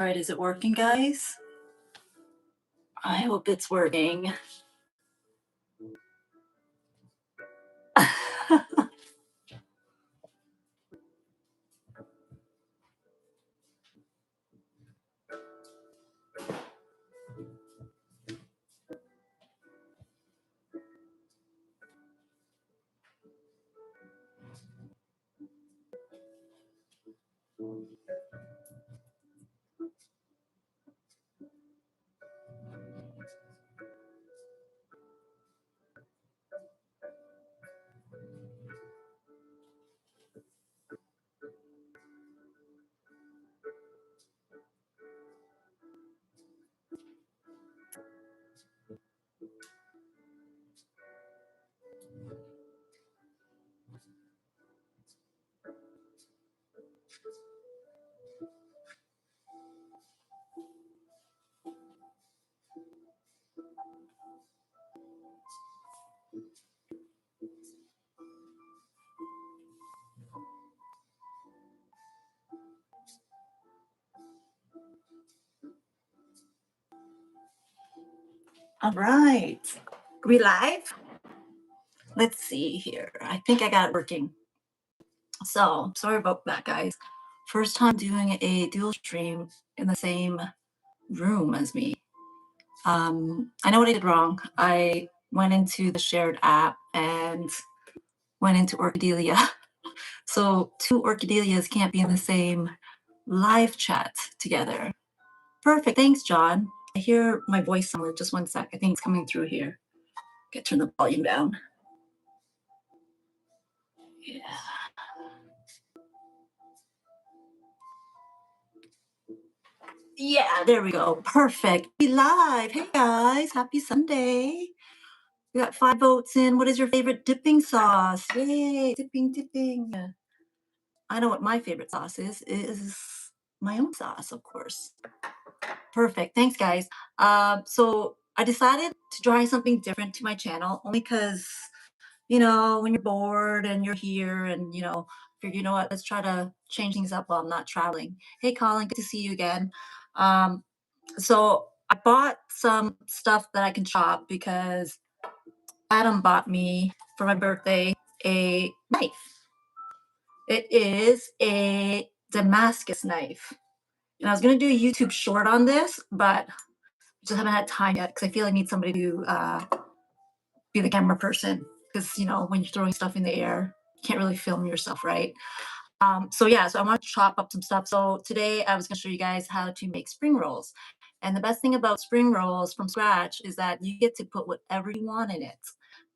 All right, is it working, guys? I hope it's working. All right. Are we live? Let's see here. I think I got it working. So sorry about that, guys. First time doing a dual stream in the same room as me. I know what I did wrong. I went into the shared app and went into Orchidelia. So two Orchidelias can't be in the same live chat together. Perfect. Thanks, John. I hear my voice somewhere. Just one sec. I think it's coming through here. Okay, turn the volume down. Yeah. Yeah, there we go. Perfect. Be live. Hey guys, happy Sunday. We got 5 votes in. What is your favorite dipping sauce? Yay, dipping. I know what my favorite sauce is my own sauce, of course. Perfect. Thanks, guys. So I decided to try something different to my channel only because, when you're bored and you're here and, figure, you know what, let's try to change things up while I'm not traveling. Hey, Colin, good to see you again. So I bought some stuff that I can chop because Adam bought me for my birthday a knife. It is a Damascus knife. And I was going to do a YouTube short on this, but just haven't had time yet because I feel I need somebody to be the camera person because, when you're throwing stuff in the air, you can't really film yourself, right? So I want to chop up some stuff. So today I was going to show you guys how to make spring rolls. And the best thing about spring rolls from scratch is that you get to put whatever you want in it,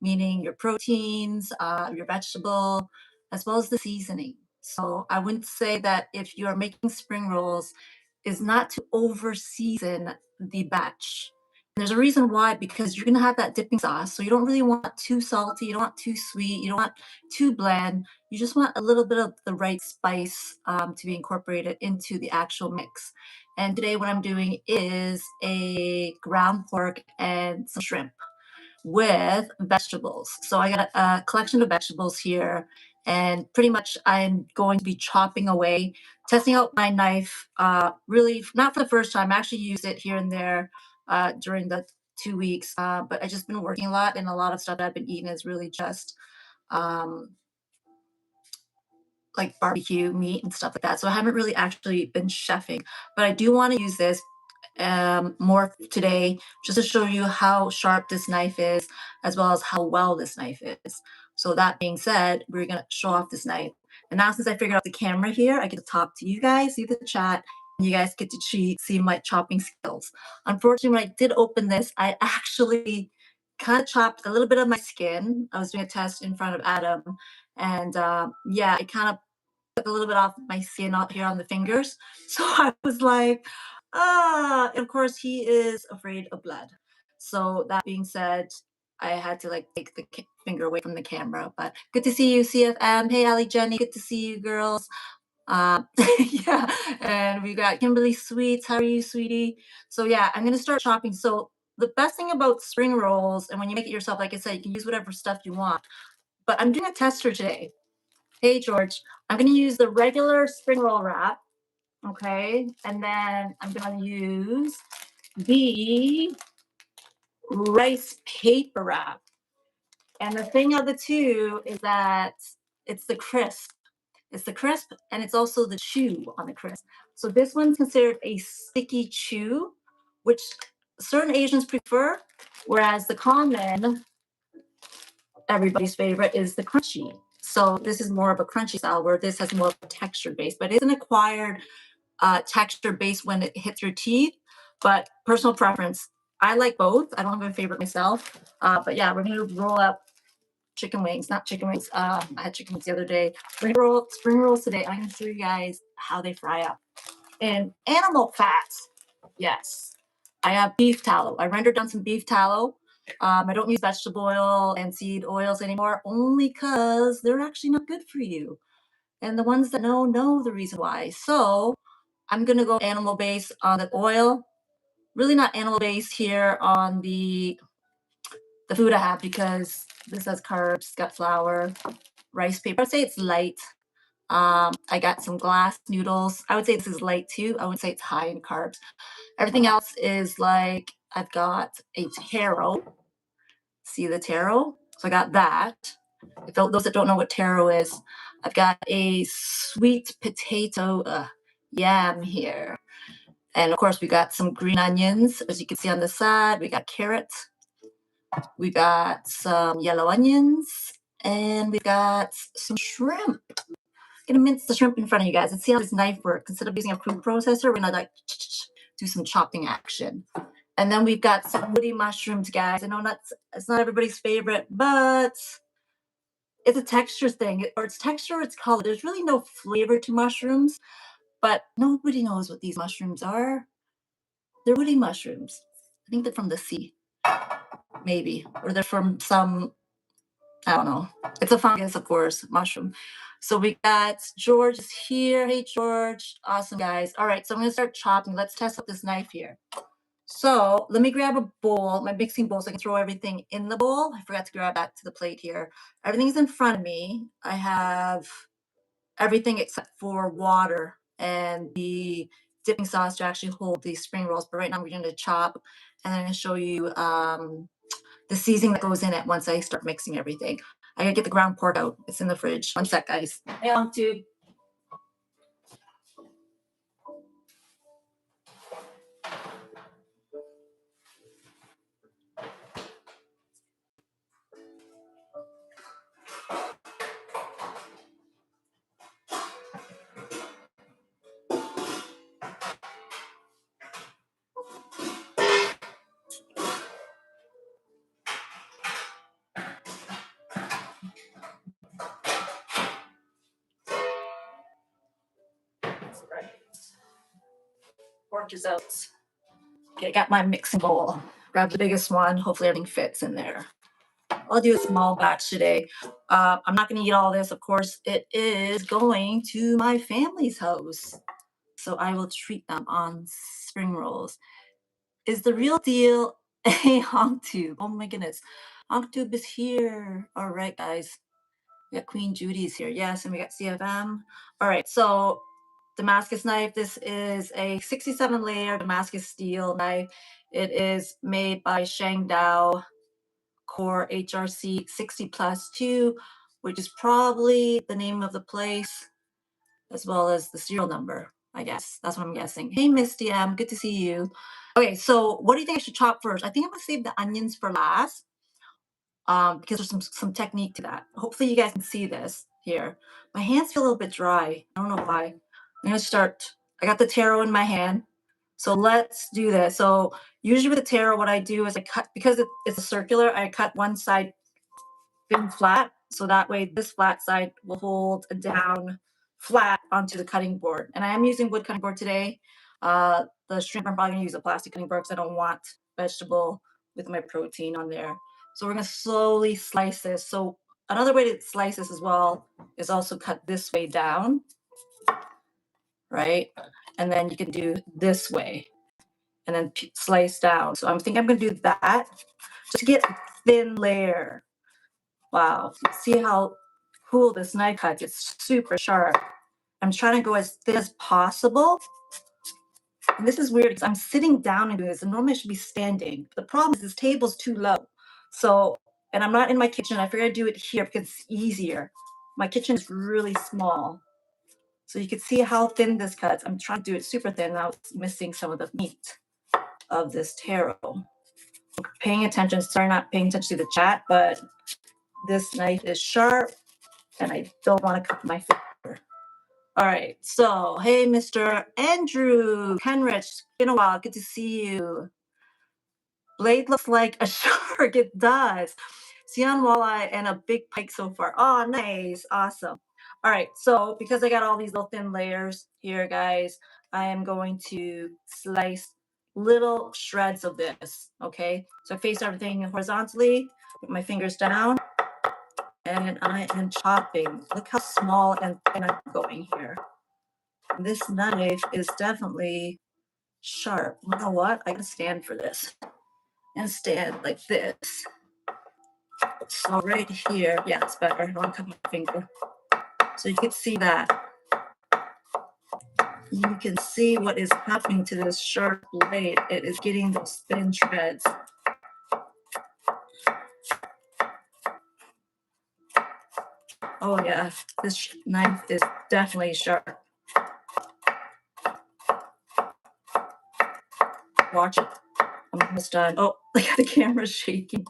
meaning your proteins, your vegetable, as well as the seasoning. So I wouldn't say that if you're making spring rolls is not to over season the batch. There's a reason why, because you're going to have that dipping sauce. So you don't really want too salty. You don't want too sweet. You don't want too bland. You just want a little bit of the right spice to be incorporated into the actual mix. And today what I'm doing is a ground pork and some shrimp with vegetables. So I got a collection of vegetables here, and pretty much I'm going to be chopping away, testing out my knife, really not for the first time. I actually used it here and there during the 2 weeks, but I just been working a lot, and a lot of stuff that I've been eating is really just like barbecue meat and stuff like that. So I haven't really actually been chefing, but I do want to use this more today just to show you how sharp this knife is, as well as how well this knife is. So that being said, we're going to show off this knife. And now since I figured out the camera here, I get to talk to you guys, see the chat, and you guys get to see my chopping skills. Unfortunately, when I did open this, I actually kind of chopped a little bit of my skin. I was doing a test in front of Adam, and it kind of took a little bit off my skin out here on the fingers. So I was like, of course he is afraid of blood. So that being said, I had to take the finger away from the camera. But good to see you, CFM. Hey, Ali Jenny, good to see you, girls. Yeah, and we got Kimberly Sweets. How are you, sweetie? So yeah, I'm gonna start chopping. So the best thing about spring rolls, and when you make it yourself, like I said, you can use whatever stuff you want. But I'm doing a tester today. Hey, George, I'm going to use the regular spring roll wrap. Okay, and then I'm gonna use the rice paper wrap. And the thing of the two is that it's the crisp. It's the crisp and it's also the chew on the crisp. So this one's considered a sticky chew, which certain Asians prefer, whereas the common, everybody's favorite, is the crunchy. So this is more of a crunchy style, where this has more of a texture base, but it's an acquired texture base when it hits your teeth. But personal preference, I like both. I don't have a favorite myself. But yeah, we're gonna roll up chicken wings, not chicken wings. I had chicken wings the other day. Spring rolls today. I'm gonna show you guys how they fry up. And animal fats, yes. I have beef tallow. I rendered down some beef tallow. I don't use vegetable oil and seed oils anymore, only because they're actually not good for you. And the ones that know the reason why. So I'm gonna go animal base on the oil. Really not animal base here on the food I have, because this has carbs, got flour, rice paper. I'd say it's light. I got some glass noodles. I would say this is light too. I wouldn't say it's high in carbs. Everything else is like, I've got a taro. See the taro? So I got that. If those that don't know what taro is, I've got a sweet potato yam here. And of course, we got some green onions, as you can see on the side. We got carrots. We got some yellow onions. And we got some shrimp. I'm gonna mince the shrimp in front of you guys and see how this knife works. Instead of using a food processor, we're gonna like do some chopping action. And then we've got some woody mushrooms, guys. I know it's not everybody's favorite, but it's a texture thing, or it's texture, it's color. There's really no flavor to mushrooms, but nobody knows what these mushrooms are. They're woody mushrooms. I think they're from the sea, maybe, or they're from some, I don't know. It's a fungus, of course, mushroom. So we got George is here. Hey, George. Awesome, guys. All right, so I'm going to start chopping. Let's test out this knife here. So let me grab a bowl, my mixing bowl, so I can throw everything in the bowl. I forgot to grab that to the plate here. Everything's in front of me. I have everything except for water and the dipping sauce to actually hold these spring rolls. But right now we're going to chop, and then I'm going to show you the seasoning that goes in it once I start mixing everything. I gotta get the ground pork out. It's in the fridge. One sec, guys. Hey, on to pork is out. Okay, I got my mixing bowl. Grab the biggest one. Hopefully everything fits in there. I'll do a small batch today. I'm not going to eat all this, of course. It is going to my family's house, so I will treat them on spring rolls. Is the real deal a HongTube? Oh my goodness, HongTube is here. All right, guys. We got Queen Judy's here. Yes, and we got CFM. All right, so Damascus knife. This is a 67 layer Damascus steel knife. It is made by Shangdao Core HRC 60 plus 2, which is probably the name of the place, as well as the serial number, I guess. That's what I'm guessing. Hey, Misty M, good to see you. Okay, so what do you think I should chop first? I think I'm gonna save the onions for last, because there's some technique to that. Hopefully you guys can see this here. My hands feel a little bit dry. I don't know why. I'm gonna start. I got the taro in my hand. So let's do this. So usually with the taro, what I do is I cut, because it's a circular, I cut one side thin flat. So that way this flat side will hold down flat onto the cutting board. And I am using wood cutting board today. The shrimp, I'm probably gonna use a plastic cutting board because I don't want vegetable with my protein on there. So we're gonna slowly slice this. So another way to slice this as well is also cut this way down, right? And then you can do this way and then slice down. So I'm thinking I'm gonna do that just to get a thin layer. Wow, see how cool this knife cuts. It's super sharp. I'm trying to go as thin as possible. And this is weird because I'm sitting down and doing this, and normally I should be standing. The problem is this table's too low. So, and I'm not in my kitchen. I figured I'd do it here because it's easier. My kitchen is really small. So you can see how thin this cuts. I'm trying to do it super thin. Now it's missing some of the meat of this taro. I'm paying attention. Sorry, not paying attention to the chat, but this knife is sharp and I don't want to cut my finger. All right, so hey, Mr. Andrew Henrich, it's been a while. Good to see you. Blade looks like a shark. It does. Sea on walleye and a big pike so far. Oh, nice. Awesome. All right, so because I got all these little thin layers here, guys, I am going to slice little shreds of this, okay? So I face everything horizontally, put my fingers down, and I am chopping. Look how small and thin I'm going here. This knife is definitely sharp. You know what? I can stand for this and stand like this. So right here, yeah, it's better. I don't want to cut my finger. So you can see that. You can see what is happening to this sharp blade. It is getting those thin shreds. Oh yeah, this knife is definitely sharp. Watch it. I'm almost done. Oh, look at the camera's shaking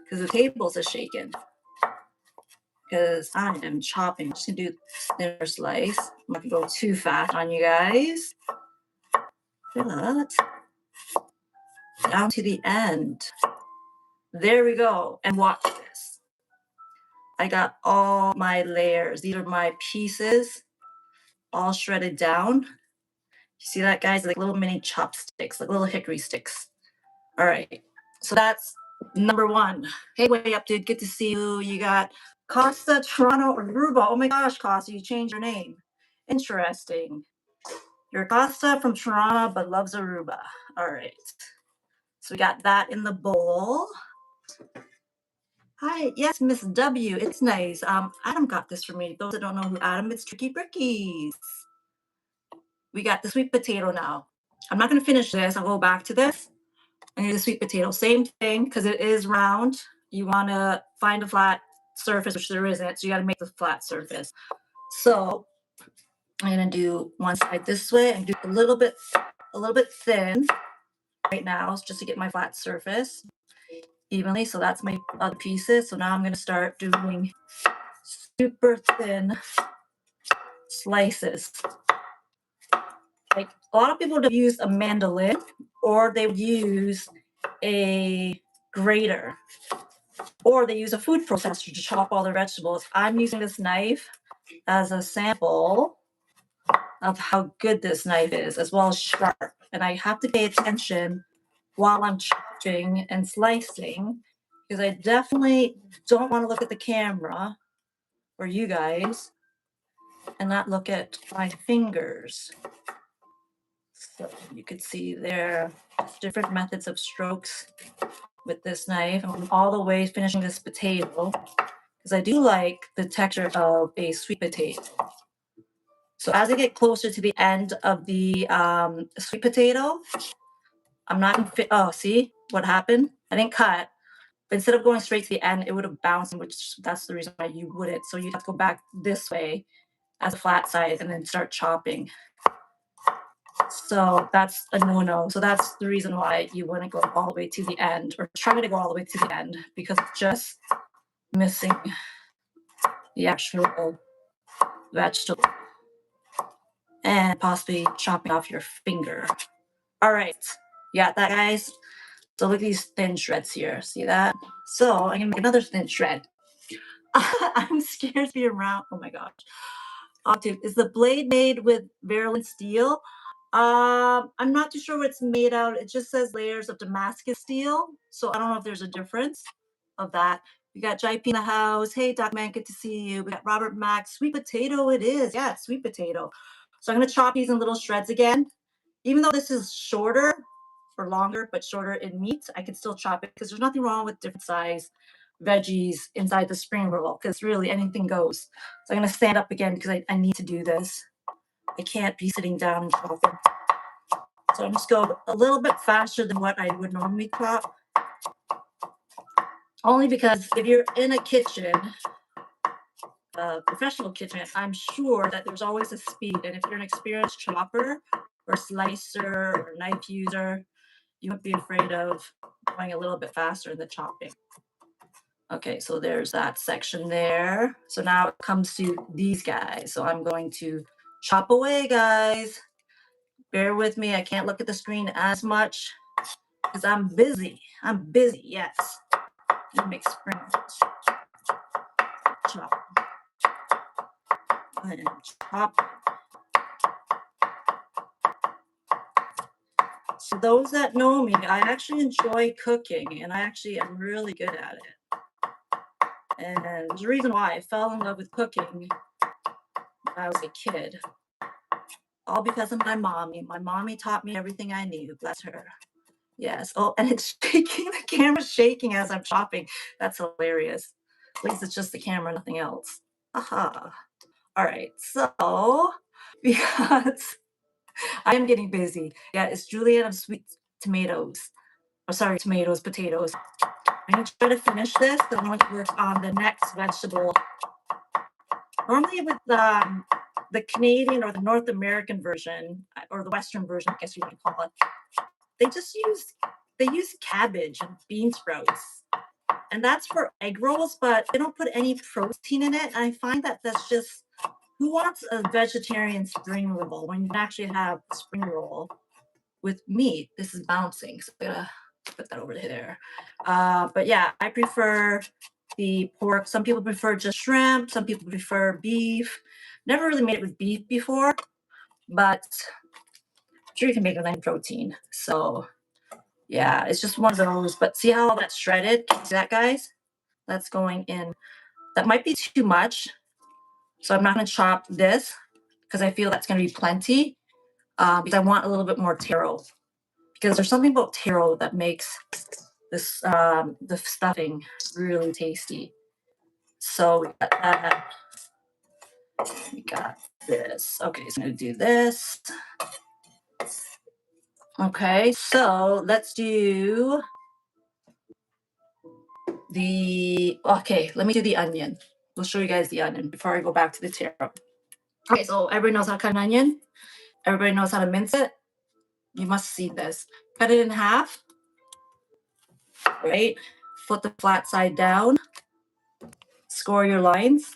because the tables are shaking. Because I am chopping. I'm just gonna do thinner slice. I'm not gonna go too fast on you guys. But down to the end. There we go. And watch this. I got all my layers. These are my pieces all shredded down. You see that, guys? Like little mini chopsticks, like little hickory sticks. All right. So that's number one. Hey, way up, dude. Good to see you. You got Costa, Toronto, Aruba. Oh my gosh, Costa, you changed your name. Interesting. You're Costa from Toronto, but loves Aruba. All right. So we got that in the bowl. Hi, yes, Miss W. It's nice. Adam got this for me. Those that don't know who Adam, it's Tricky Brickies. We got the sweet potato now. I'm not going to finish this. I'll go back to this. I need the sweet potato. Same thing, because it is round. You want to find a flat surface, which there isn't. So you got to make the flat surface. So I'm going to do one side this way and do a little bit thin right now, just to get my flat surface evenly. So that's my other pieces. So now I'm going to start doing super thin slices. Like a lot of people would have used a mandolin, or they would use a grater, or they use a food processor to chop all their vegetables. I'm using this knife as a sample of how good this knife is, as well as sharp. And I have to pay attention while I'm chopping and slicing, because I definitely don't want to look at the camera or you guys and not look at my fingers. So you can see there different methods of strokes with this knife. I'm all the way finishing this potato because I do like the texture of a sweet potato. So as I get closer to the end of the sweet potato, I'm not gonna fit. Oh, see what happened? I didn't cut. But instead of going straight to the end, it would have bounced, which that's the reason why you wouldn't. So you'd have to go back this way as a flat side and then start chopping. So that's a no-no. So that's the reason why you wouldn't go all the way to the end, or try to go all the way to the end, because it's just missing the actual vegetable and possibly chopping off your finger. All right, you got that, guys? So look at these thin shreds here. See that? So I'm gonna make another thin shred. I'm scared to be around. Oh my gosh. Dude, is the blade made with virulent steel? I'm not too sure what it's made out. It just says layers of Damascus steel. So I don't know if there's a difference of that. We got JP in the house. Hey, Doc Man, good to see you. We got Robert Max. Sweet potato it is. Yeah, it's sweet potato. So I'm going to chop these in little shreds again. Even though this is shorter or longer, but shorter in meat, I can still chop it because there's nothing wrong with different size veggies inside the spring roll, because really anything goes. So I'm going to stand up again because I need to do this. I can't be sitting down and chopping. So I'm just go a little bit faster than what I would normally chop. Only because if you're in a kitchen, a professional kitchen, I'm sure that there's always a speed. And if you're an experienced chopper or slicer or knife user, you won't be afraid of going a little bit faster in the chopping. Okay, so there's that section there. So now it comes to these guys. So I'm going to chop away, guys. Bear with me. I can't look at the screen as much because I'm busy. I'm busy, yes. And make spring chop. And chop. So those that know me, I actually enjoy cooking, and I actually am really good at it. And there's a reason why I fell in love with cooking when I was a kid. All because of my mommy. My mommy taught me everything I knew. Bless her. Yes. Oh, and it's shaking. The camera's shaking as I'm chopping. That's hilarious. At least it's just the camera, nothing else. Aha. All right. So, because I am getting busy. Yeah, it's julienne of sweet tomatoes. Oh, sorry, tomatoes, potatoes. I'm going to try to finish this. Then I'm going to work on the next vegetable. Normally with the Canadian or the North American version, or the Western version, I guess you would call it, they use cabbage and bean sprouts. And that's for egg rolls, but they don't put any protein in it. I find that that's just, who wants a vegetarian spring roll when you can actually have a spring roll with meat? This is bouncing, so I'm gonna put that over there. But yeah, I prefer the pork. Some people prefer just shrimp. Some people prefer beef. Never really made it with beef before, but I'm sure you can make it with any protein. So yeah, it's just one of those. But see how that's shredded? Can you see that, guys? That's going in. That might be too much. So I'm not going to chop this because I feel that's going to be plenty because I want a little bit more taro. Because there's something about taro that makes this the stuffing really tasty. So we got that. We got this. Okay, so I'm going to do this. Okay, so let's do let me do the onion. We'll show you guys the onion before I go back to the taro. Okay, so everybody knows how to cut an onion. Everybody knows how to mince it. You must see this. Cut it in half, right? Flip the flat side down. Score your lines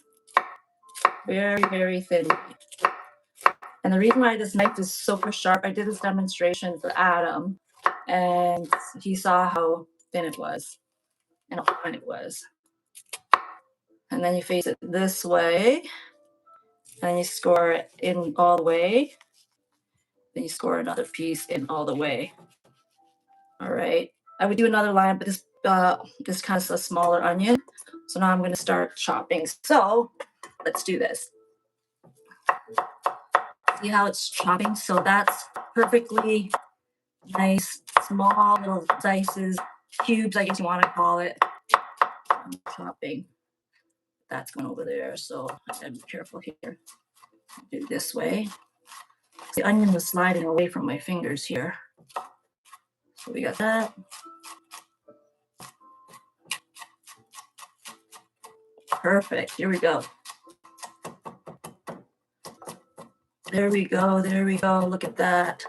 very, very thinly. And the reason why this knife is super sharp, I did this demonstration for Adam, and he saw how thin it was and how fine it was. And then you face it this way, and you score it in all the way. Then you score another piece in all the way. All right. I would do another line, but this kind of a smaller onion. So now I'm going to start chopping. So let's do this. See how it's chopping? So that's perfectly nice, small little dices, cubes, I guess you want to call it. I'm chopping. That's going over there. So I gotta be careful here. Do it this way. The onion was sliding away from my fingers here. So we got that. Perfect. Here we go. There we go. There we go. Look at that.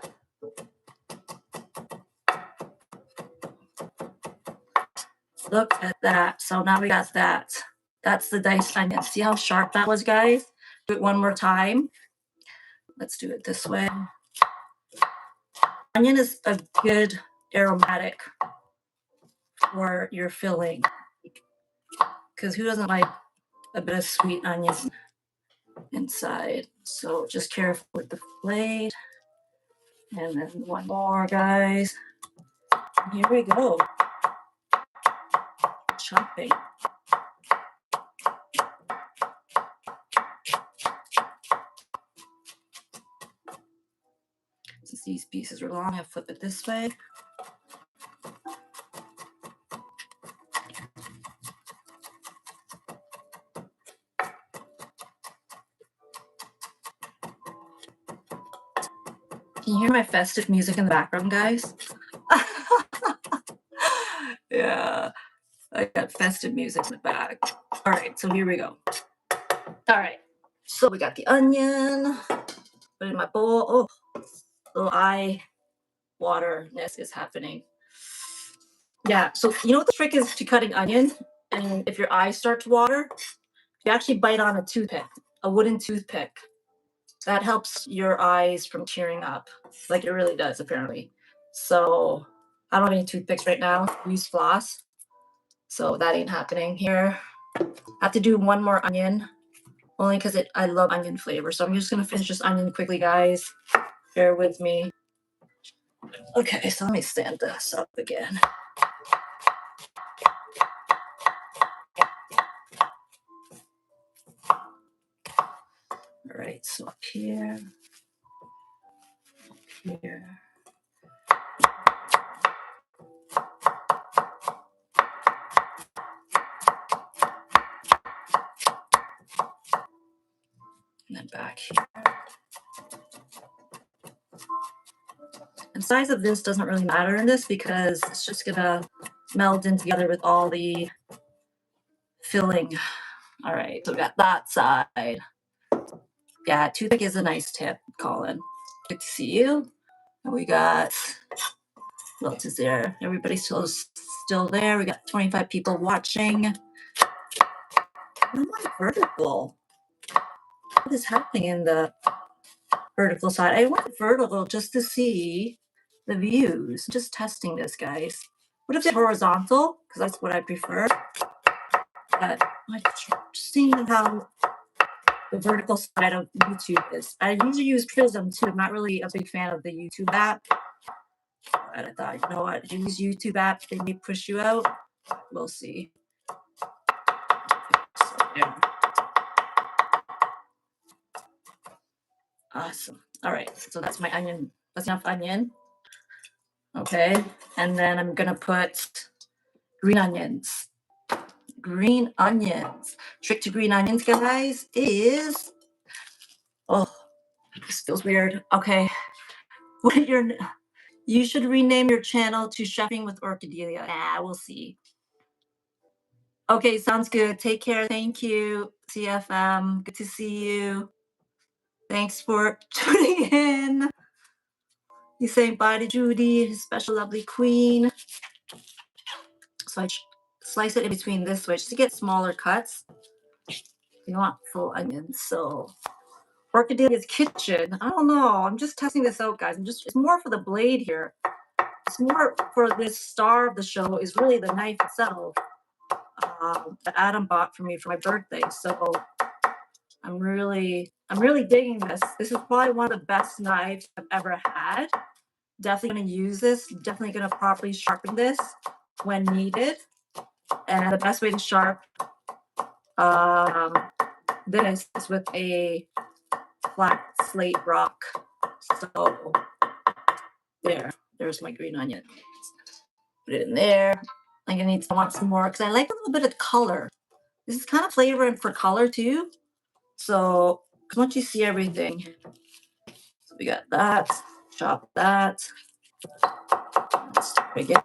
Look at that. So now we got that. That's the diced onion. See how sharp that was, guys? Do it one more time. Let's do it this way. Onion is a good aromatic for your filling. Because who doesn't like a bit of sweet onion inside? So just careful with the blade. And then one more, guys. Here we go. Chopping. Since these pieces are long, I flip it this way. Can you hear my festive music in the background, guys? Yeah, I got festive music in the back. All right, so here we go. All right, so we got the onion. Put it in my bowl. Oh, little eye waterness is happening. Yeah, so you know what the trick is to cutting onion? And if your eyes start to water, you actually bite on a toothpick, a wooden toothpick. That helps your eyes from tearing up, like it really does, apparently. So I don't have any toothpicks right now. I use floss, so that ain't happening here. I have to do one more onion, only because I love onion flavor. So I'm just gonna finish this onion quickly, guys. Bear with me. Okay, so let me stand this up again. All right, so up here, here. And then back here. And size of this doesn't really matter in this because it's just gonna meld in together with all the filling. All right, so we got that side. Yeah, toothpick is a nice tip, Colin. Good to see you. And we got, what else is there? Everybody's still there. We got 25 people watching. I'm on vertical. What is happening in the vertical side? I went vertical just to see the views. Just testing this, guys. What if it's horizontal? Because that's what I prefer. But I'm just seeing how the vertical side of YouTube is. I usually use Prism too. I'm not really a big fan of the YouTube app. But I thought, you know what, use YouTube app, they may push you out. We'll see. So there. Awesome. All right, so that's my onion. That's enough onion. Okay, and then I'm gonna put green onions. Green onions. Trick to green onions, guys, is, oh, this feels weird. Okay, what are your, you should rename your channel to Chefing with Orchidelia. We'll see. Okay, sounds good. Take care. Thank you, CFM. Good to see you. Thanks for tuning in. He's saying bye to Judy, his special lovely queen. So I slice it in between this way just to get smaller cuts. You want full onions. So Orchidelia's Kitchen. I don't know. I'm just testing this out, guys. It's more for the blade here. It's more for this star of the show is really the knife itself that Adam bought for me for my birthday. So I'm really digging this. This is probably one of the best knives I've ever had. Definitely going to use this. Definitely going to properly sharpen this when needed. And the best way to sharpen this is with a flat slate rock. So there's my green onion. Put it in there. I'm gonna want some more because I like a little bit of color. This is kind of flavoring for color too. So once you see everything, so we got that. Chop that. Let's start again.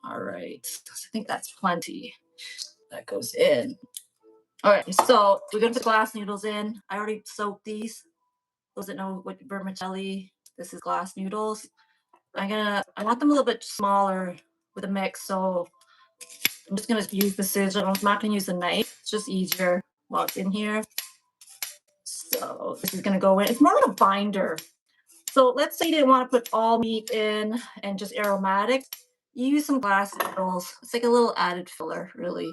All right, I think that's plenty. That goes in. All right, so we're gonna put glass noodles in. I already soaked these. Those that know what vermicelli, this is glass noodles. I want them a little bit smaller with a mix, so I'm just gonna use the scissors. I'm not gonna use the knife. It's just easier while it's in here. So this is gonna go in. It's more like a binder. So let's say you didn't want to put all meat in and just aromatics. You use some glass noodles. It's like a little added filler, really,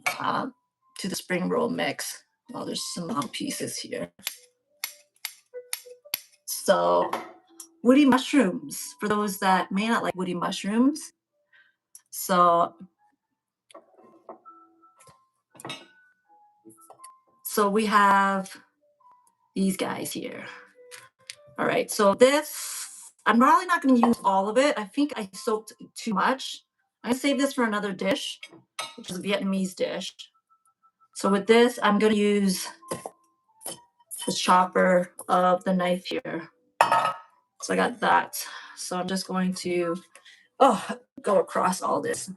to the spring roll mix. Oh, there's some long pieces here. So woody mushrooms, for those that may not like woody mushrooms. So we have these guys here. All right, so this I'm probably not going to use all of it. I think I soaked too much. I'm going to save this for another dish, which is a Vietnamese dish. So with this, I'm going to use the chopper of the knife here. So I got that. So I'm just going to go across all this.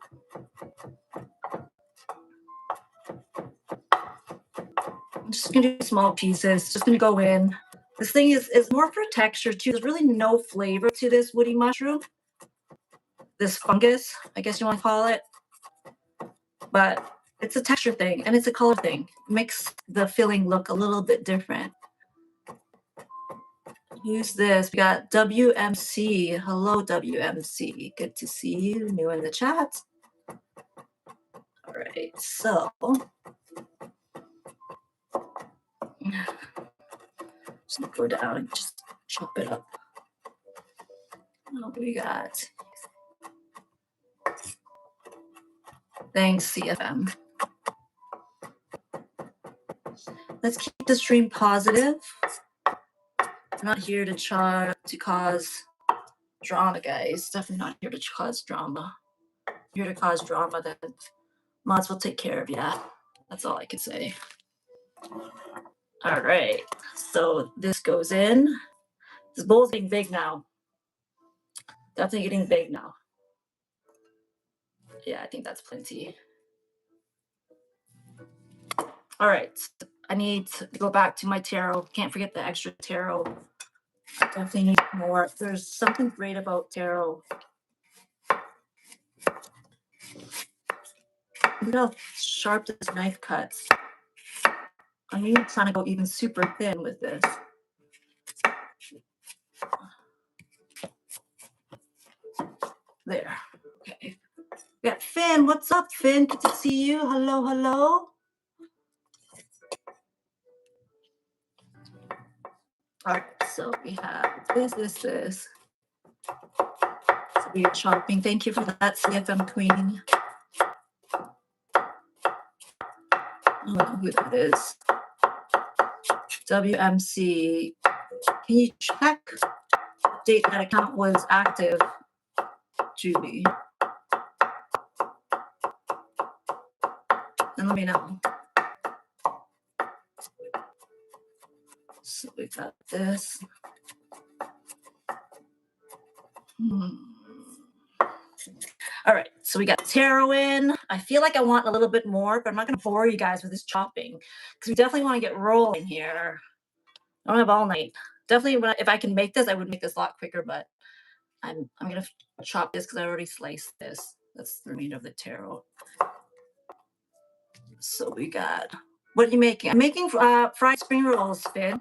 I'm just gonna do small pieces, just gonna go in. This thing is more for texture too. There's really no flavor to this woody mushroom. This fungus, I guess you want to call it. But it's a texture thing and it's a color thing. It makes the filling look a little bit different. Use this. We got WMC. Hello, WMC. Good to see you. New in the chat. All right, so just go down and just chop it up. What do we got? Thanks, CFM. Let's keep the stream positive. I'm not here to cause drama, guys. Definitely not here to cause drama. Here to cause drama, then mods will take care of you. That's all I can say. All right, so this goes in. This bowl's getting big now. Definitely getting big now. Yeah, I think that's plenty. All right, I need to go back to my taro. Can't forget the extra taro. Definitely need more. There's something great about taro. Look how sharp this knife cuts. I'm even trying to go even super thin with this. There. Okay. We got Finn. What's up, Finn? Good to see you. Hello, hello. All right, so we have this. So we are chopping. Thank you for that, CFM Queen. I don't know who that is. WMC. Can you check the date that account was active, Julie? And let me know. So we got this. All right, so we got taro in. I feel like I want a little bit more, but I'm not going to bore you guys with this chopping because we definitely want to get rolling here. I don't have all night. Definitely, if I can make this, I would make this a lot quicker, but I'm going to chop this because I already sliced this. That's the remainder of the taro. So we got, what are you making? I'm making fried spring rolls, Finn.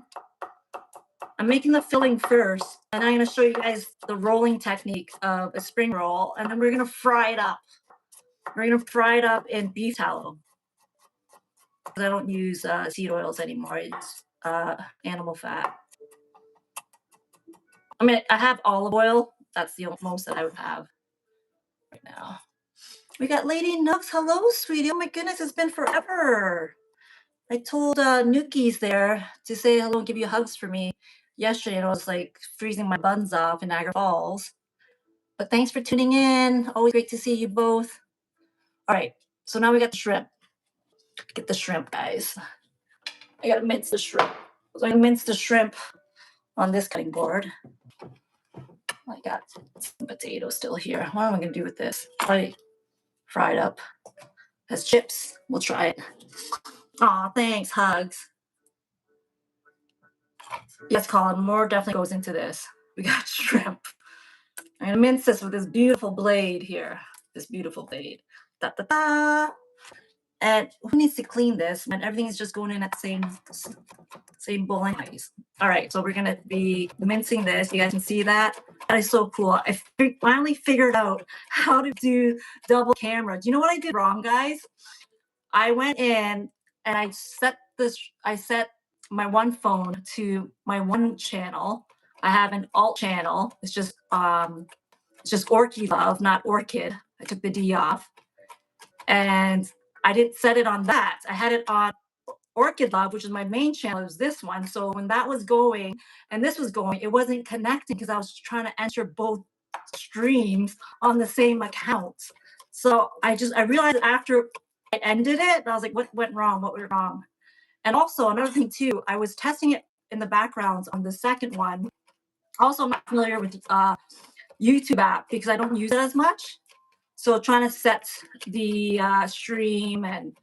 I'm making the filling first, and I'm going to show you guys the rolling technique of a spring roll, and then we're going to fry it up. We're going to fry it up in beef tallow. I don't use seed oils anymore. It's animal fat. I mean, I have olive oil. That's the most that I would have right now. We got Lady Nooks. Hello, sweetie. Oh my goodness, it's been forever. I told Nukies there to say hello and give you hugs for me yesterday, and I was like freezing my buns off in Niagara Falls. But thanks for tuning in. Always great to see you both. All right, so now we got the shrimp. Get the shrimp, guys. I gotta mince the shrimp. So I mince the shrimp on this cutting board. I got some potatoes still here. What am I gonna do with this? Probably fry it up as chips. We'll try it. Aw, thanks, hugs. Yes, Colin, more definitely goes into this. We got shrimp. I'm gonna mince this with this beautiful blade here. This beautiful blade. Da da da. And who needs to clean this? And everything is just going in at the same bowl anyways. All right, so we're gonna be mincing this. You guys can see that. That is so cool. I finally figured out how to do double camera. Do you know what I did wrong, guys? I went in and I set my one phone to my one channel. I have an alt channel. It's just Orchid Love, not Orchid. I took the D off. And I didn't set it on that. I had it on Orchid Love, which is my main channel, is this one. So when that was going and this was going, it wasn't connecting because I was trying to enter both streams on the same account. So I realized after I ended it, I was like, what went wrong? What went wrong? And also another thing too, I was testing it in the background on the second one. Also, I'm not familiar with YouTube app because I don't use it as much. So trying to set the stream and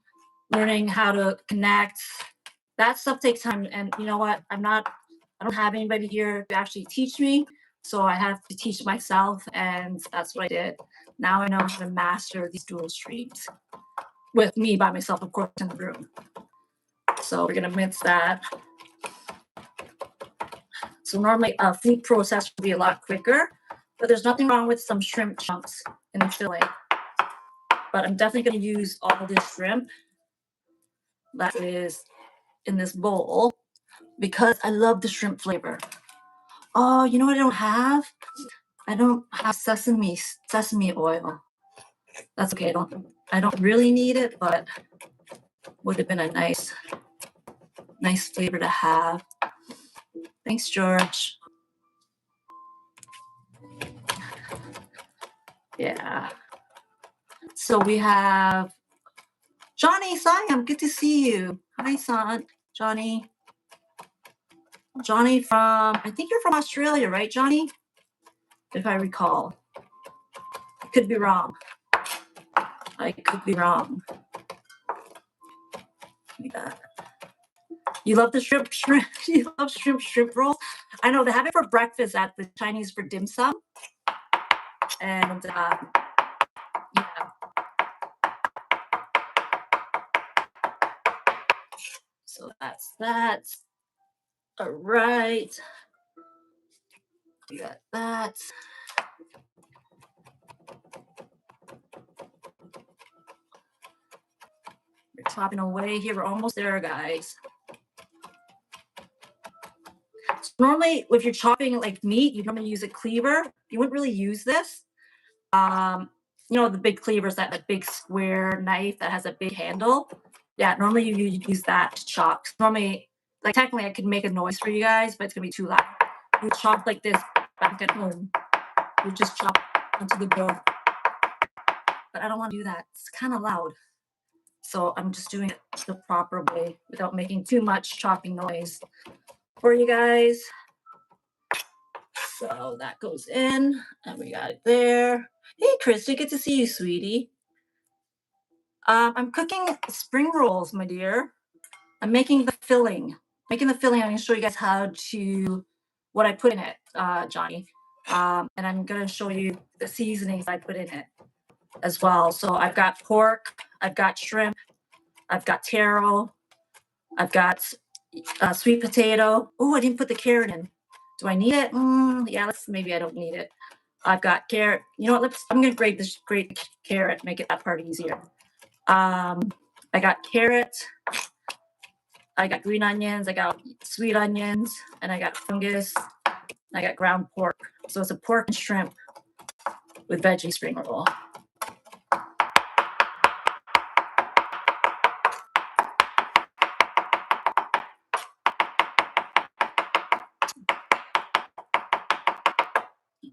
learning how to connect, that stuff takes time. And you know what? I don't have anybody here to actually teach me. So I have to teach myself, and that's what I did. Now I know how to master these dual streams with me by myself, of course, in the room. So we're gonna mince that. So normally a food process would be a lot quicker, but there's nothing wrong with some shrimp chunks in the fillet. But I'm definitely gonna use all this shrimp that is in this bowl because I love the shrimp flavor. Oh, you know what I don't have? I don't have sesame oil. That's okay. I don't really need it, but would have been a nice flavor to have. Thanks, George. Yeah. So we have Johnny Siam. Good to see you. Hi, son. Johnny. Johnny from, I think you're from Australia, right, Johnny? If I recall. I could be wrong. Yeah. You love the shrimp. You love shrimp rolls. I know they have it for breakfast at the Chinese for dim sum. And yeah. So that's that. All right. We got that. We're chopping away here. We're almost there, guys. So normally, if you're chopping like meat, you normally use a cleaver. You wouldn't really use this. You know, the big cleavers, that big square knife that has a big handle. Yeah, normally you use that to chop. Normally, like technically I could make a noise for you guys, but it's gonna be too loud. You chop like this back at home. You just chop onto the board. But I don't want to do that. It's kind of loud. So I'm just doing it the proper way without making too much chopping noise for you guys. So that goes in, and we got it there. Hey, Christy, good to see you, sweetie. I'm cooking spring rolls, my dear. I'm making the filling. I'm going to show you guys what I put in it, Johnny. And I'm going to show you the seasonings I put in it as well. So I've got pork, I've got shrimp, I've got taro, I've got sweet potato. Oh, I didn't put the carrot in. Do I need it? Yeah, maybe I don't need it. I've got carrot. You know what? I'm going to grate the carrot, make it that part easier. I got carrot. I got green onions. I got sweet onions, and I got fungus. I got ground pork. So it's a pork and shrimp with veggie spring roll.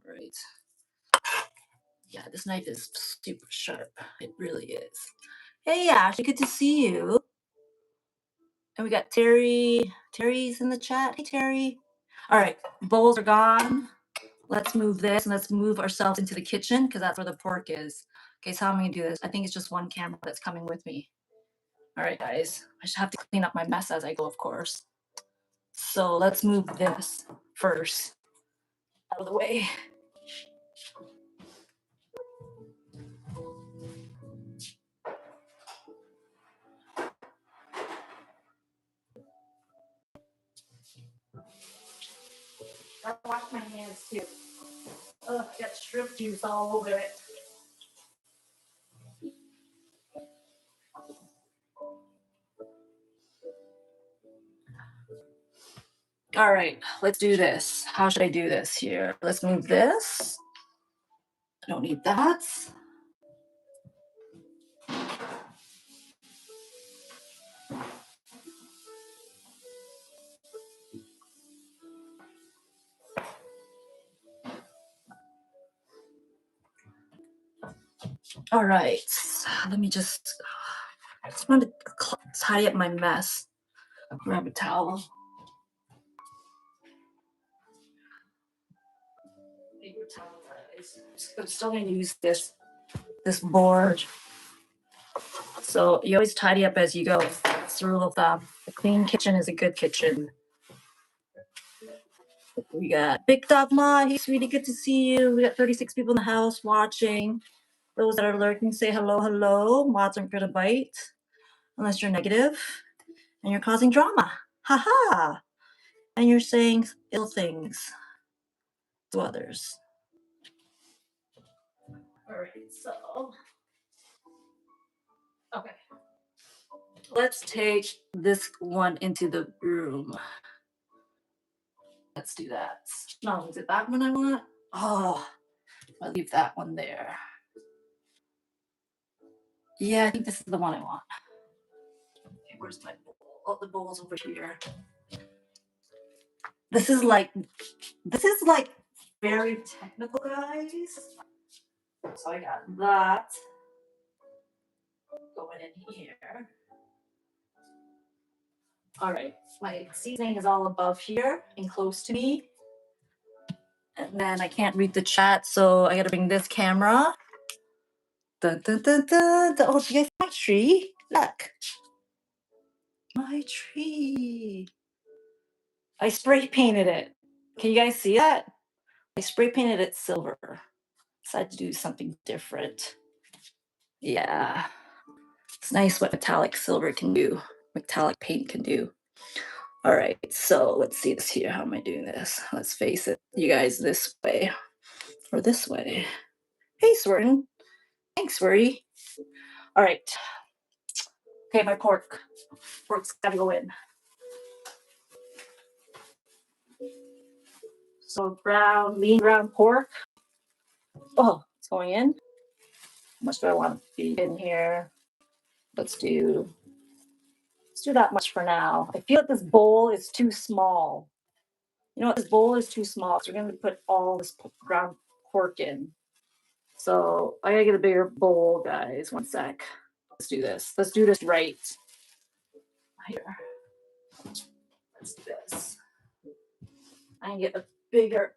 Right. Yeah, this knife is super sharp. It really is. Hey, Ashley, good to see you. And we got Terry. Terry's in the chat. Hey, Terry. All right, bowls are gone. Let's move this, and let's move ourselves into the kitchen because that's where the pork is. Okay, so how am I gonna do this? I think it's just one camera that's coming with me. All right, guys. I should have to clean up my mess as I go, of course. So let's move this first out of the way. I'll wash my hands too. Oh, got shrimp juice all over it. All right, let's do this. How should I do this here? Let's move this. I don't need that. All right, let me just, I just want to tidy up my mess. Grab a towel. Paper towel, guys. I'm still going to use this board. So you always tidy up as you go. That's the rule of thumb. A clean kitchen is a good kitchen. We got Big Dog Ma. Hey, sweetie, good to see you. We got 36 people in the house watching. Those that are lurking, say hello, hello. Mods aren't gonna bite unless you're negative and you're causing drama. Ha. And you're saying ill things to others. All right, so okay. Let's take this one into the room. Let's do that. No, is it that one I want? Oh, I'll leave that one there. Yeah, I think this is the one I want. Okay, where's my bowl? Oh, the bowl's over here. This is like very technical, guys. So I got that going in here. All right, my seasoning is all above here and close to me. And then I can't read the chat, so I gotta bring this camera. Dun, dun, dun, dun, dun. Oh, do you guys see my tree? Look. My tree. I spray painted it. Can you guys see that? I spray painted it silver. Decided to do something different. Yeah. It's nice what metallic silver can do, metallic paint can do. All right, so let's see this here. How am I doing this? Let's face it, you guys, this way or this way. Hey, Swirtin. Thanks, Swirty. All right. Okay, my pork. Pork's gotta go in. So lean ground pork. Oh, it's going in. How much do I want to be in here? Let's do that much for now. I feel like this bowl is too small. You know what? This bowl is too small. So we're going to put all this ground pork in. So I got to get a bigger bowl, guys. One sec. Let's do this. Let's do this right. Here. Let's do this. I can get a bigger.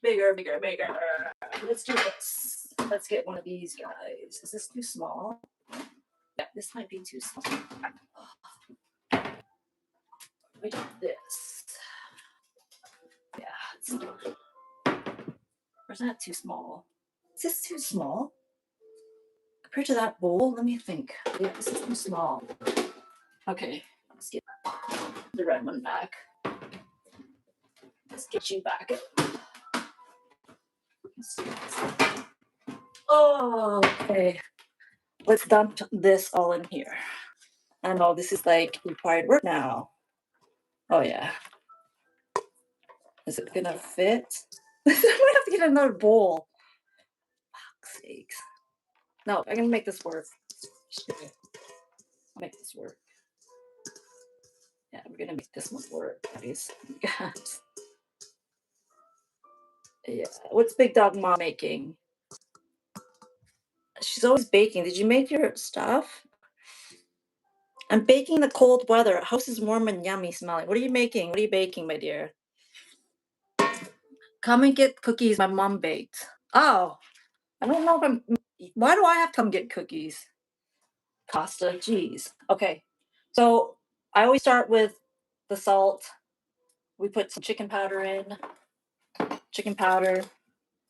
Let's do this. Let's get one of these guys. Is this too small? Yeah, this might be too small. We do this. Yeah, or is that too small? Is this too small? Compared to that bowl, let me think. Yeah, this is too small. Okay, let's get the red one back. Let's get you back. Oh, okay. Let's dump this all in here. I know this is like required work now. Oh yeah. Is it gonna fit? I might have to get another bowl. Fuck's sakes. No, I'm gonna make this work. I'll make this work. Yeah, we're gonna make this one work, guys. Yeah. What's Big Dog Mom making? She's always baking. Did you make your stuff? I'm baking the cold weather. House is warm and yummy smelling. What are you making? What are you baking, my dear? Come and get cookies my mom baked. Oh, I don't know if I'm. Why do I have to come get cookies? Costa, geez. Okay, so I always start with the salt. We put some chicken powder in. Chicken powder.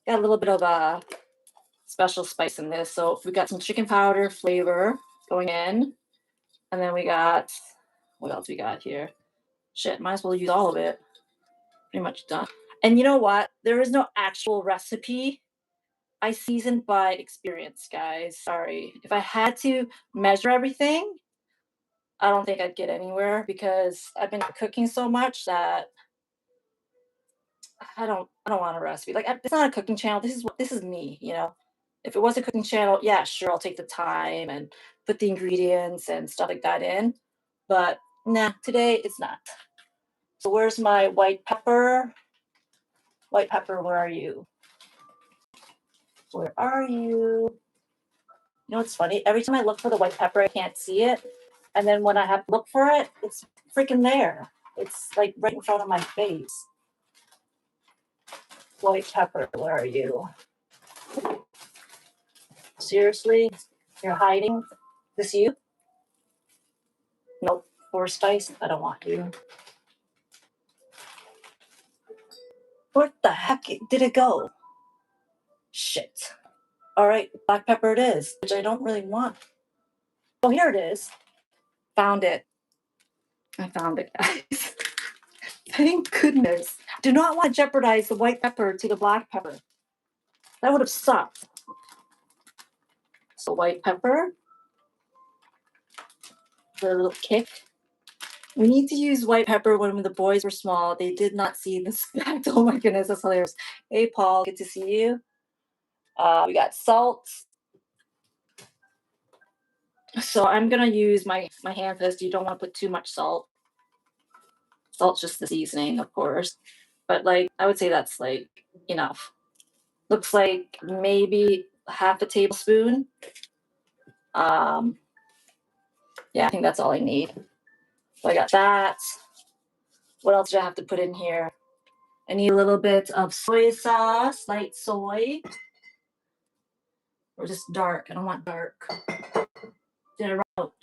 Got a little bit of a special spice in this. So we got some chicken powder flavor going in. And then we got, what else we got here? Shit, might as well use all of it. Pretty much done. And you know what? There is no actual recipe. I seasoned by experience, guys. Sorry. If I had to measure everything, I don't think I'd get anywhere because I've been cooking so much that I don't want a recipe. Like it's not a cooking channel. This is me, you know. If it was a cooking channel, yeah, sure, I'll take the time and put the ingredients and stuff like that in. But nah, today it's not. So where's my white pepper? White pepper, where are you? Where are you? You know what's funny? Every time I look for the white pepper, I can't see it. And then when I have to look for it, it's freaking there. It's like right in front of my face. White pepper, where are you? Seriously? You're hiding? This you? Nope. Or spice? I don't want you. Where the heck did it go? Shit. All right, black pepper it is, which I don't really want. Oh, here it is. Found it. I found it, guys. Thank goodness. Do not want to jeopardize the white pepper to the black pepper. That would have sucked. So white pepper. The little kick. We need to use white pepper when the boys were small. They did not see this fact. Oh my goodness, that's hilarious. Hey, Paul, good to see you. We got salt. So I'm going to use my hand for this. You don't want to put too much salt. Salt's just the seasoning, of course. But like, I would say that's like enough. Looks like maybe half a tablespoon. Yeah, I think that's all I need. So I got that. What else do I have to put in here? I need a little bit of soy sauce, light soy. Or just dark. I don't want dark. Did I run out?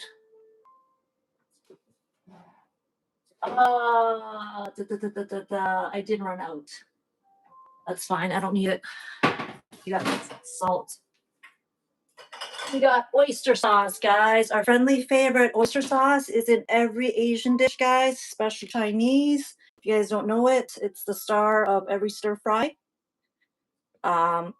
I did run out. That's fine. I don't need it. You got salt. We got oyster sauce, guys. Our friendly favorite oyster sauce is in every Asian dish, guys, especially Chinese. If you guys don't know it, it's the star of every stir fry. And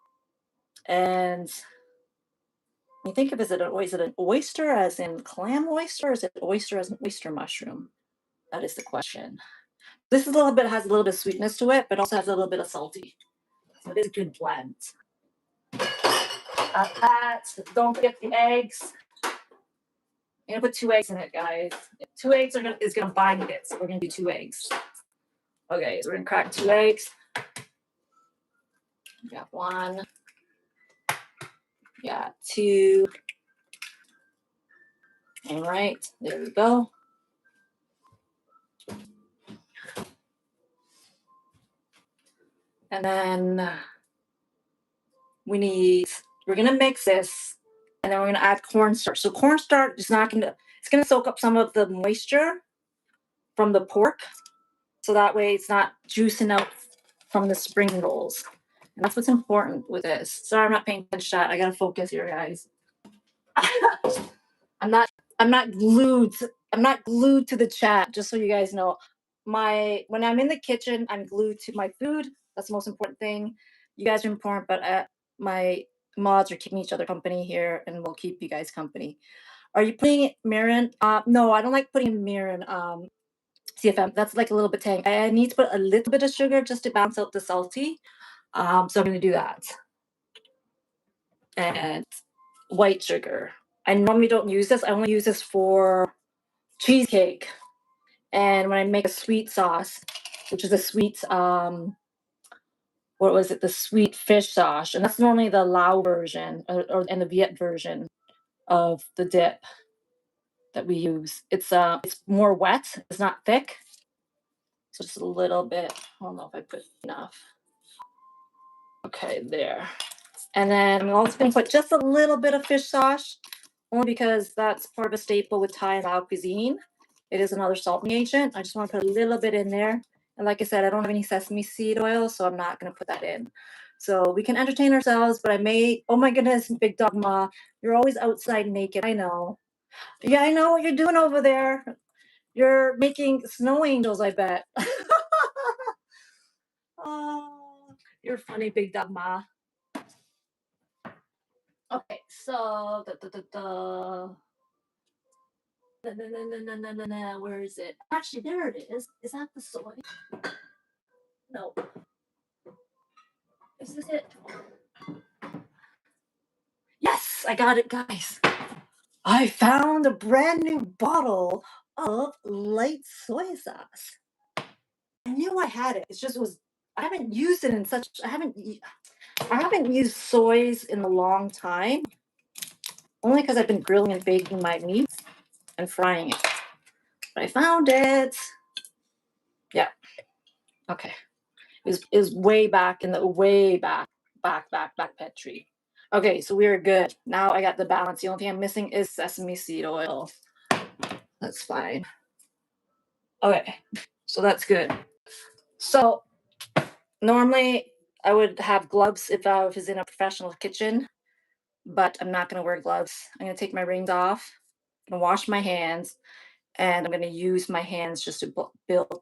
you think of it, is it an oyster as in clam oyster, or is it oyster as an oyster mushroom? That is the question. This is has a little bit of sweetness to it, but also has a little bit of salty. So it is a good blend. That. Don't forget the eggs. I'm gonna put 2 eggs in it, guys. 2 eggs is gonna bind it, so we're gonna do 2 eggs. Okay, so we're gonna crack 2 eggs. We got 1. We got 2. All right, there we go. And then we're gonna mix this, and then we're gonna add cornstarch. So cornstarch is it's gonna soak up some of the moisture from the pork, so that way it's not juicing out from the spring rolls. And that's what's important with this. Sorry, I'm not paying attention. I gotta focus here, guys. I'm not glued to the chat, just so you guys know. When I'm in the kitchen, I'm glued to my food. That's the most important thing. You guys are important, but my mods are keeping each other company here, and we'll keep you guys company. Are you putting mirin? No, I don't like putting mirin. CFM, that's like a little bit tang. I need to put a little bit of sugar just to balance out the salty. So I'm going to do that. And white sugar. I normally don't use this. I only use this for cheesecake. And when I make a sweet sauce, which is a sweet, what was it? The sweet fish sauce. And that's normally the Lao version and the Viet version of the dip that we use. It's more wet. It's not thick. So just a little bit. I don't know if I put enough. Okay, there. And then I'm also going to put just a little bit of fish sauce, only because that's part of a staple with Thai and Lao cuisine. It is another salting agent. I just want to put a little bit in there. And like I said, I don't have any sesame seed oil, so I'm not going to put that in. So we can entertain ourselves, but oh my goodness, Big Dog Ma, you're always outside naked. I know. Yeah, I know what you're doing over there. You're making snow angels, I bet. Oh, you're funny, Big Dog Ma. Okay, so where is it? Actually, there it is. Is that the soy? No. Is this it? Yes, I got it, guys. I found a brand new bottle of light soy sauce. I knew I had it. I haven't used it I haven't used soys in a long time. Only because I've been grilling and baking my meat and frying it. But I found it. Yeah. Okay. It was way back in the way back pet tree. Okay, so we're good. Now I got the balance. The only thing I'm missing is sesame seed oil. That's fine. Okay, so that's good. So normally I would have gloves if I was in a professional kitchen, but I'm not going to wear gloves. I'm going to take my rings off. I'm going to wash my hands, and I'm going to use my hands just to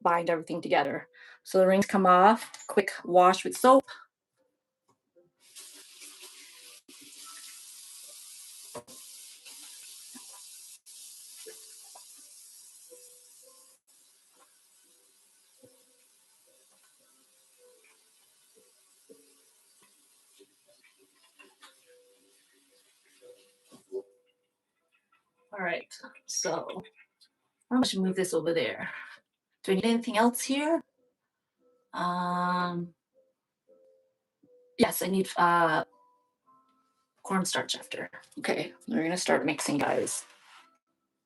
bind everything together. So the rings come off. Quick wash with soap. All right, so I should move this over there. Do I need anything else here? Yes, I need cornstarch after. Okay, we're gonna start mixing, guys.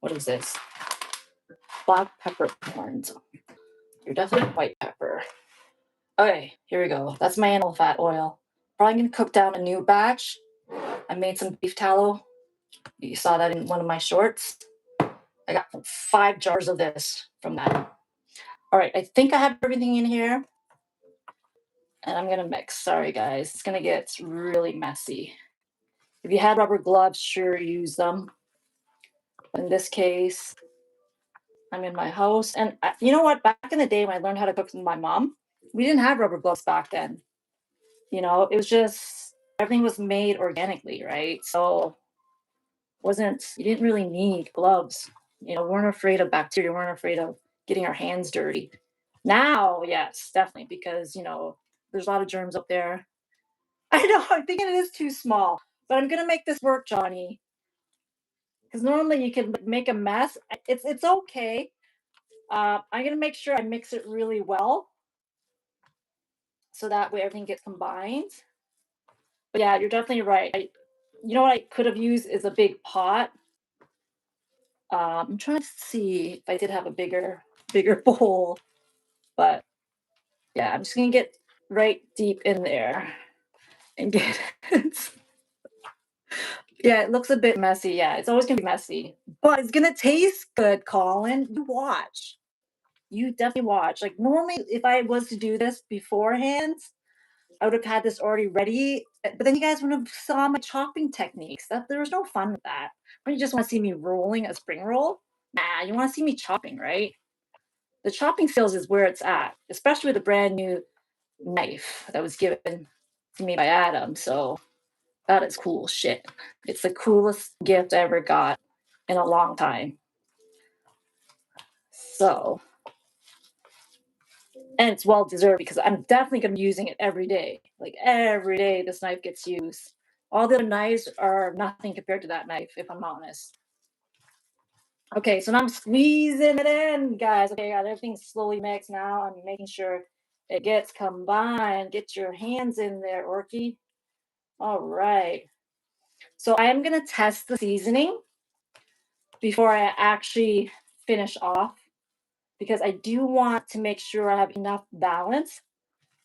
What is this? Black peppercorns. You're definitely white pepper. Okay, here we go. That's my animal fat oil. Probably gonna cook down a new batch. I made some beef tallow. You saw that in one of my shorts. I got 5 jars of this from that. All right, I think I have everything in here. And I'm gonna mix. Sorry, guys. It's gonna get really messy. If you had rubber gloves, sure, use them. In this case, I'm in my house. And you know what? Back in the day when I learned how to cook with my mom, we didn't have rubber gloves back then. You know, it was just everything was made organically, right? So you didn't really need gloves. You know, we weren't afraid of bacteria, we weren't afraid of getting our hands dirty. Now, yes, definitely, because there's a lot of germs up there. I know, I'm thinking it is too small, but I'm gonna make this work, Johnny. Because normally you can make a mess. It's okay. I'm gonna make sure I mix it really well, so that way everything gets combined. But yeah, you're definitely right. You know what I could have used is a big pot. I'm trying to see if I did have a bigger bowl, but yeah, I'm just gonna get right deep in there and get it. Yeah, it looks a bit messy. Yeah, it's always gonna be messy, but it's gonna taste good, Colin. You watch. You definitely watch. Like normally, if I was to do this beforehand, I would have had this already ready. But then you guys would have saw my chopping techniques. That there was no fun with that. When you just want to see me rolling a spring roll, nah, you want to see me chopping, right? The chopping skills is where it's at, especially with a brand new knife that was given to me by Adam. So that is cool shit. It's the coolest gift I ever got in a long time. So, and it's well deserved because I'm definitely going to be using it every day. Like every day, this knife gets used. All the other knives are nothing compared to that knife, if I'm honest. Okay, so now I'm squeezing it in, guys. Okay, I got everything slowly mixed now. I'm making sure it gets combined. Get your hands in there, Orky. All right. So I am going to test the seasoning before I actually finish off, because I do want to make sure I have enough balance.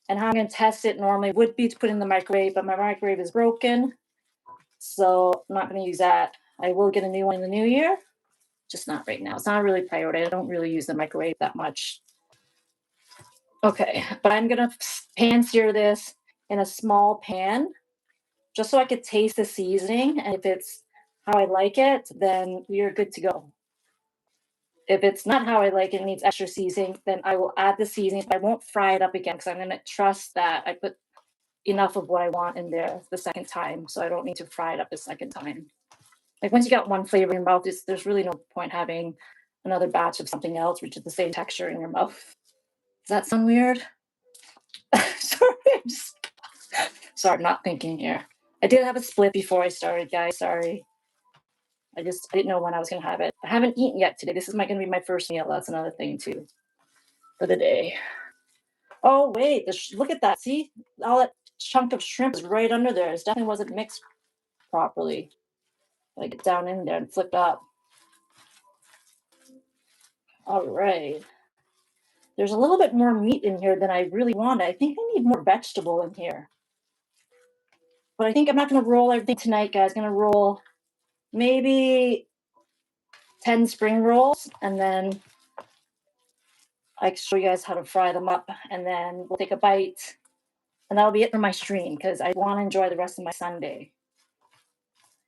And how I'm going to test it normally would be to put in the microwave, but my microwave is broken, so I'm not going to use that. I will get a new one in the new year, just not right now. It's not really a priority. I don't really use the microwave that much. Okay, but I'm going to pan sear this in a small pan just so I could taste the seasoning. And if it's how I like it, then we are good to go. If it's not how I like it, needs extra seasoning, then I will add the seasoning. But I won't fry it up again because I'm going to trust that I put enough of what I want in there the second time. So I don't need to fry it up the second time. Like once you got one flavor in your mouth, there's really no point having another batch of something else, which is the same texture in your mouth. Does that sound weird? Sorry, I'm not thinking here. I did have a split before I started, guys. Sorry. I didn't know when I was going to have it. I haven't eaten yet today. This is going to be my first meal. That's another thing, too, for the day. Oh, wait. Look at that. See? All that chunk of shrimp is right under there. It definitely wasn't mixed properly. I get down in there and flip up. All right. There's a little bit more meat in here than I really want. I think I need more vegetable in here. But I think I'm not going to roll everything tonight, guys. I'm going to roll maybe 10 spring rolls, and then I can show you guys how to fry them up, and then we'll take a bite, and that'll be it for my stream because I want to enjoy the rest of my Sunday.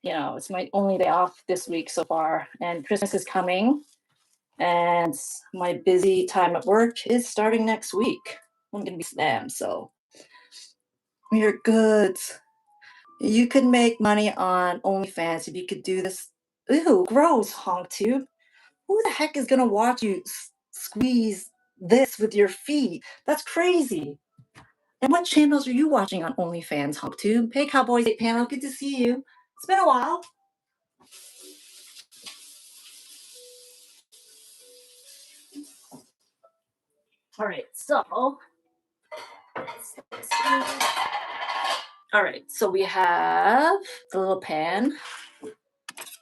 You know, it's my only day off this week so far, and Christmas is coming, and my busy time at work is starting next week. I'm going to be slammed, so you're good. You could make money on OnlyFans if you could do this. Ew, gross, honk tube. Who the heck is going to watch you squeeze this with your feet? That's crazy. And what channels are you watching on OnlyFans, HumpTube? Hey, Cowboys 8 Panel, good to see you. It's been a while. All right, so. All right, so we have the little pan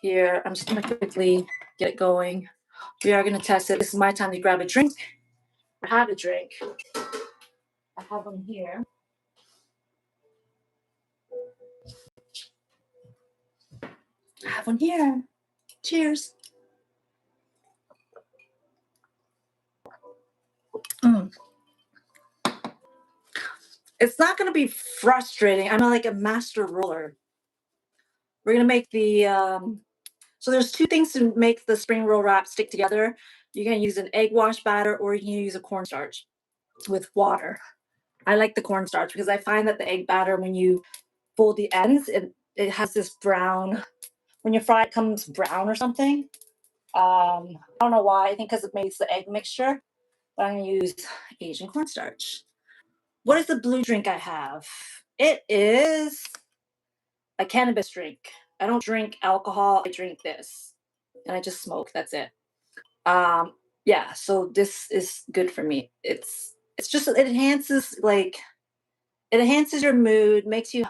here. I'm just going to quickly get it going. We are going to test it. This is my time to grab a drink. I have a drink. I have one here. I have one here. Cheers. It's not going to be frustrating. I'm like a master roller. We're going to make the, so there's two things to make the spring roll wrap stick together. You can use an egg wash batter, or you can use a cornstarch with water. I like the cornstarch because I find that the egg batter, when you fold the ends, it has this brown, when you fry it comes brown or something. I don't know why. I think because it makes the egg mixture. But I'm going to use Asian cornstarch. What is the blue drink I have? It is a cannabis drink. I don't drink alcohol. I drink this, and I just smoke. That's it. Yeah. So this is good for me. It's just, it enhances your mood, makes you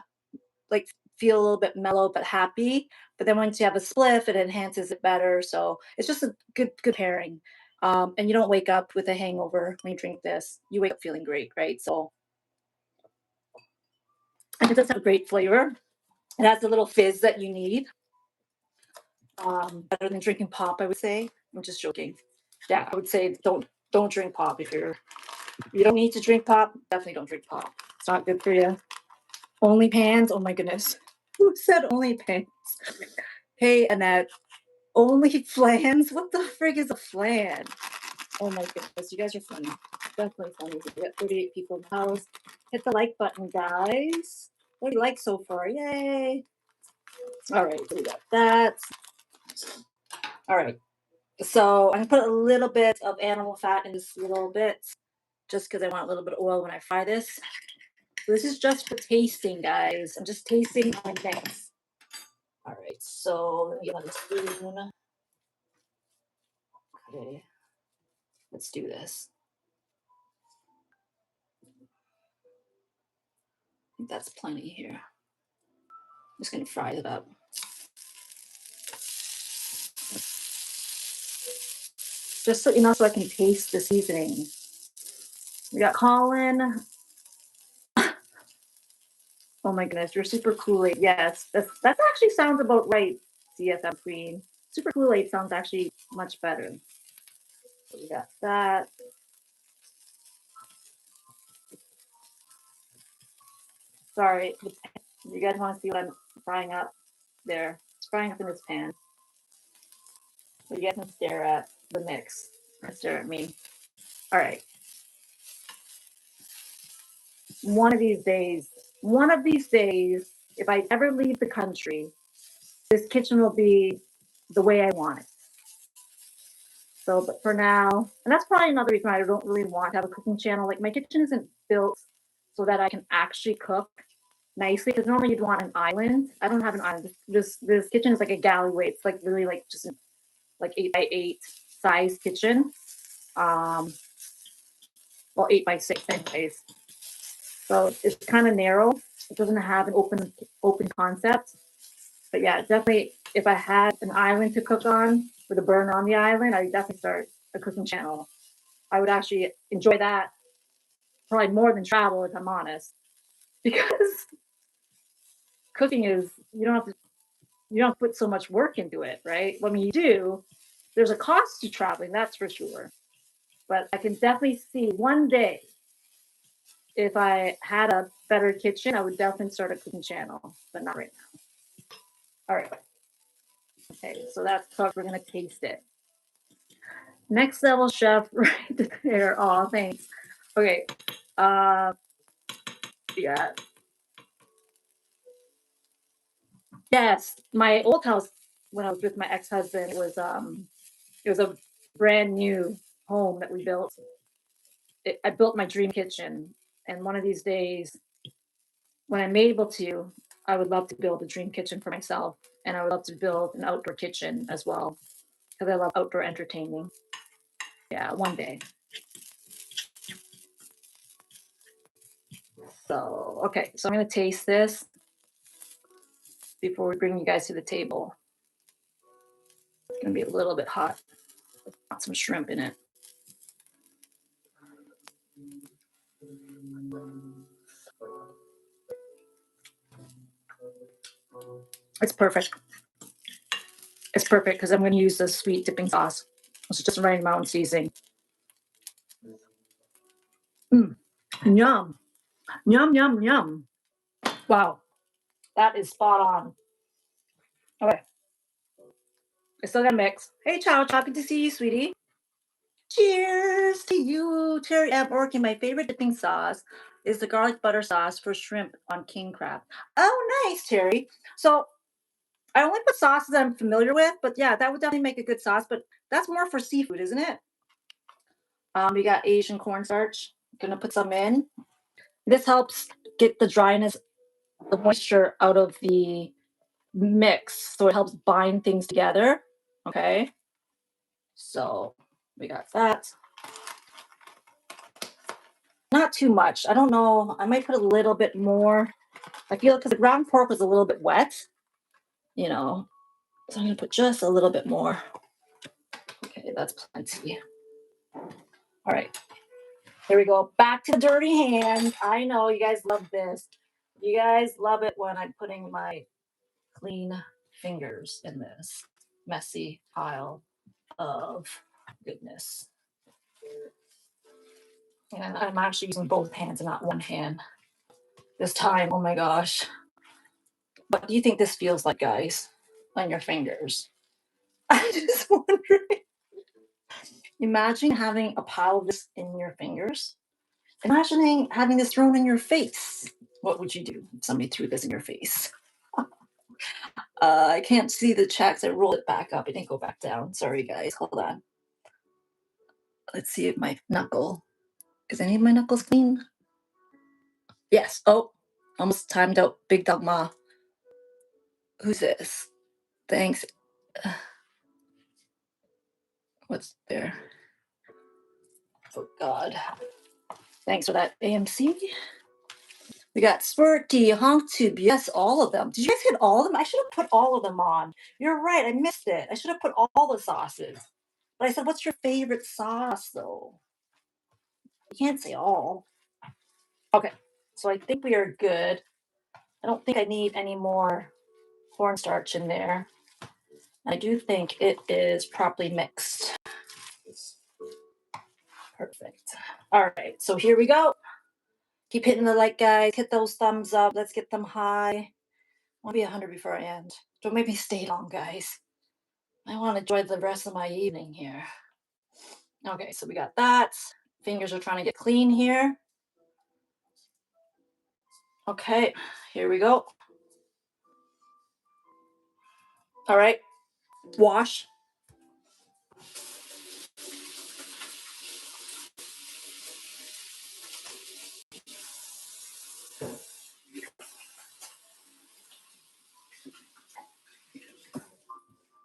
like feel a little bit mellow but happy. But then once you have a spliff, it enhances it better. So it's just a good pairing. And you don't wake up with a hangover when you drink this. You wake up feeling great, right? So, and it does have a great flavor. It has the little fizz that you need. Better than drinking pop, I would say. I'm just joking. Yeah, I would say don't drink pop if you don't need to drink pop. Definitely don't drink pop. It's not good for you. Only pans. Oh my goodness. Who said only pans? Hey, Annette. Only flans? What the frig is a flan? Oh my goodness, you guys are funny. Definitely funny. We got 38 people in the house. Hit the like button, guys. What do you like so far? Yay. All right, so we got that. All right. So I'm gonna put a little bit of animal fat in this little bit, just because I want a little bit of oil when I fry this. So this is just for tasting, guys. I'm just tasting my things. All right, so let me get on the spoon. Okay, let's do this. I think that's plenty here. I'm just gonna fry it up. Just so you know, so I can taste the seasoning. We got Colin. Oh my goodness, you're super Kool-Aid. Yes, that actually sounds about right, CFM Queen. Super Kool-Aid sounds actually much better. So we got that. Sorry, you guys want to see what I'm frying up there? It's frying up in this pan. So you guys can stare at the mix or stare at me. All right. One of these days, if I ever leave the country, this kitchen will be the way I want it. So, but for now, and that's probably another reason why I don't really want to have a cooking channel. Like my kitchen isn't built so that I can actually cook nicely. Because normally you'd want an island. I don't have an island. This kitchen is like a galleyway. It's like really like just like 8x8 size kitchen. Well, 8x6 anyways. So it's kind of narrow. It doesn't have an open concept. But yeah, definitely if I had an island to cook on with a burner on the island, I would definitely start a cooking channel. I would actually enjoy that probably more than travel, if I'm honest, because cooking is you don't have to put so much work into it, right? I mean, you do. There's a cost to traveling, that's for sure. But I can definitely see one day if I had a better kitchen, I would definitely start a cooking channel, but not right now. All right. Okay, so that's cooked. We're gonna taste it. Next level chef right there. Oh, thanks. Okay. Yeah. Yes, my old house when I was with my ex-husband was it was a brand new home that we built. I built my dream kitchen, and one of these days, when I'm able to, I would love to build a dream kitchen for myself, and I would love to build an outdoor kitchen as well because I love outdoor entertaining. Yeah, one day. So okay, so I'm gonna taste this before we bring you guys to the table. It's gonna be a little bit hot. Got some shrimp in it. It's perfect. It's perfect because I'm going to use the sweet dipping sauce. It's just right mountain seasoning. Yum. Yum, yum, yum. Wow. That is spot on. Okay. I still got to mix. Hey, Chow Chow. Good to see you, sweetie. Cheers to you, Terry. I'm working. My favorite dipping sauce is the garlic butter sauce for shrimp on king crab. Oh, nice, Terry. So I only put sauces that I'm familiar with, but yeah, that would definitely make a good sauce. But that's more for seafood, isn't it? We got Asian cornstarch. Gonna put some in. This helps get the dryness, the moisture out of the mix, so it helps bind things together. Okay, so we got that. Not too much. I don't know. I might put a little bit more. I feel because the ground pork was a little bit wet, you know. So I'm gonna put just a little bit more. Okay, that's plenty. All right. Here we go. Back to the dirty hands. I know you guys love this. You guys love it when I'm putting my clean fingers in this messy pile of goodness. And I'm actually using both hands and not one hand this time. Oh my gosh. What do you think this feels like, guys, on your fingers? I'm just wondering. Imagine having a pile of this in your fingers. Imagining having this thrown in your face. What would you do if somebody threw this in your face? I can't see the checks. I rolled it back up. It didn't go back down. Sorry, guys. Hold on. Let's see if my knuckle. Is any of my knuckles clean? Yes. Oh, almost timed out. Big Dog Ma. Who's this? Thanks. What's there? Oh, God. Thanks for that, AMC. We got Spurty, HonkTube. Yes, all of them. Did you guys hit all of them? I should have put all of them on. You're right. I missed it. I should have put all the sauces. But I said, what's your favorite sauce, though? You can't say all. Okay. So I think we are good. I don't think I need any more cornstarch in there. I do think it is properly mixed. Perfect. All right. So here we go. Keep hitting the like, guys. Hit those thumbs up. Let's get them high. I'll be 100 before I end. Don't make me stay long, guys. I want to enjoy the rest of my evening here. Okay, so we got that. Fingers are trying to get clean here. Okay, here we go. All right, wash.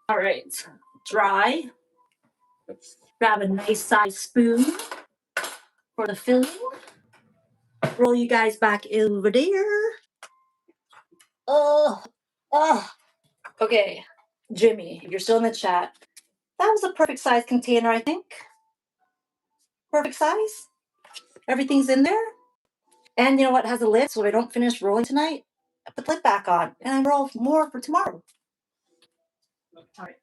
All right, dry. Grab a nice size spoon for the filling. Roll you guys back over there. Oh, okay. Jimmy, if you're still in the chat, that was a perfect size container, I think. Perfect size. Everything's in there. And you know what? It has a lid, so I don't finish rolling tonight. I put the lid back on, and I roll more for tomorrow. All right.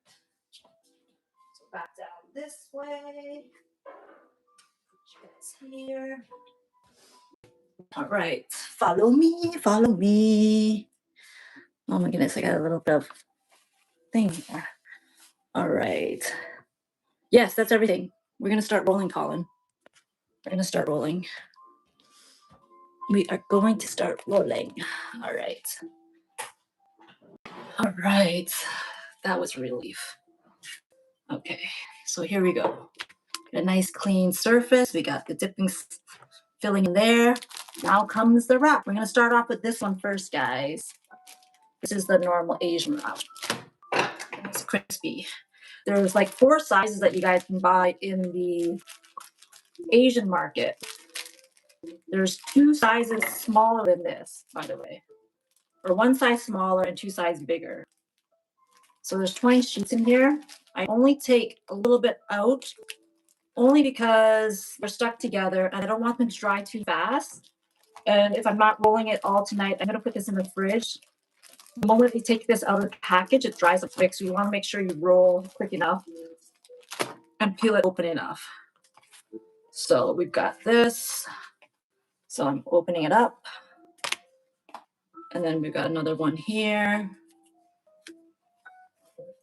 So back down this way. It's here. All right. Follow me. Follow me. Oh my goodness, I got a little bit of thing here. All right. Yes, that's everything. We're going to start rolling, Colin. We're going to start rolling. We are going to start rolling. All right. All right. That was relief. Okay. So here we go. A nice clean surface. We got the dipping filling in there. Now comes the wrap. We're going to start off with this one first, guys. This is the normal Asian wrap. It's crispy. There's like 4 sizes that you guys can buy in the Asian market. There's 2 sizes smaller than this, by the way, or 1 size smaller and 2 sizes bigger. So there's 20 sheets in here. I only take a little bit out, only because they're stuck together and I don't want them to dry too fast. And if I'm not rolling it all tonight, I'm going to put this in the fridge. The moment you take this out of the package, it dries up quick. So you want to make sure you roll quick enough and peel it open enough. So we've got this. So I'm opening it up. And then we've got another one here.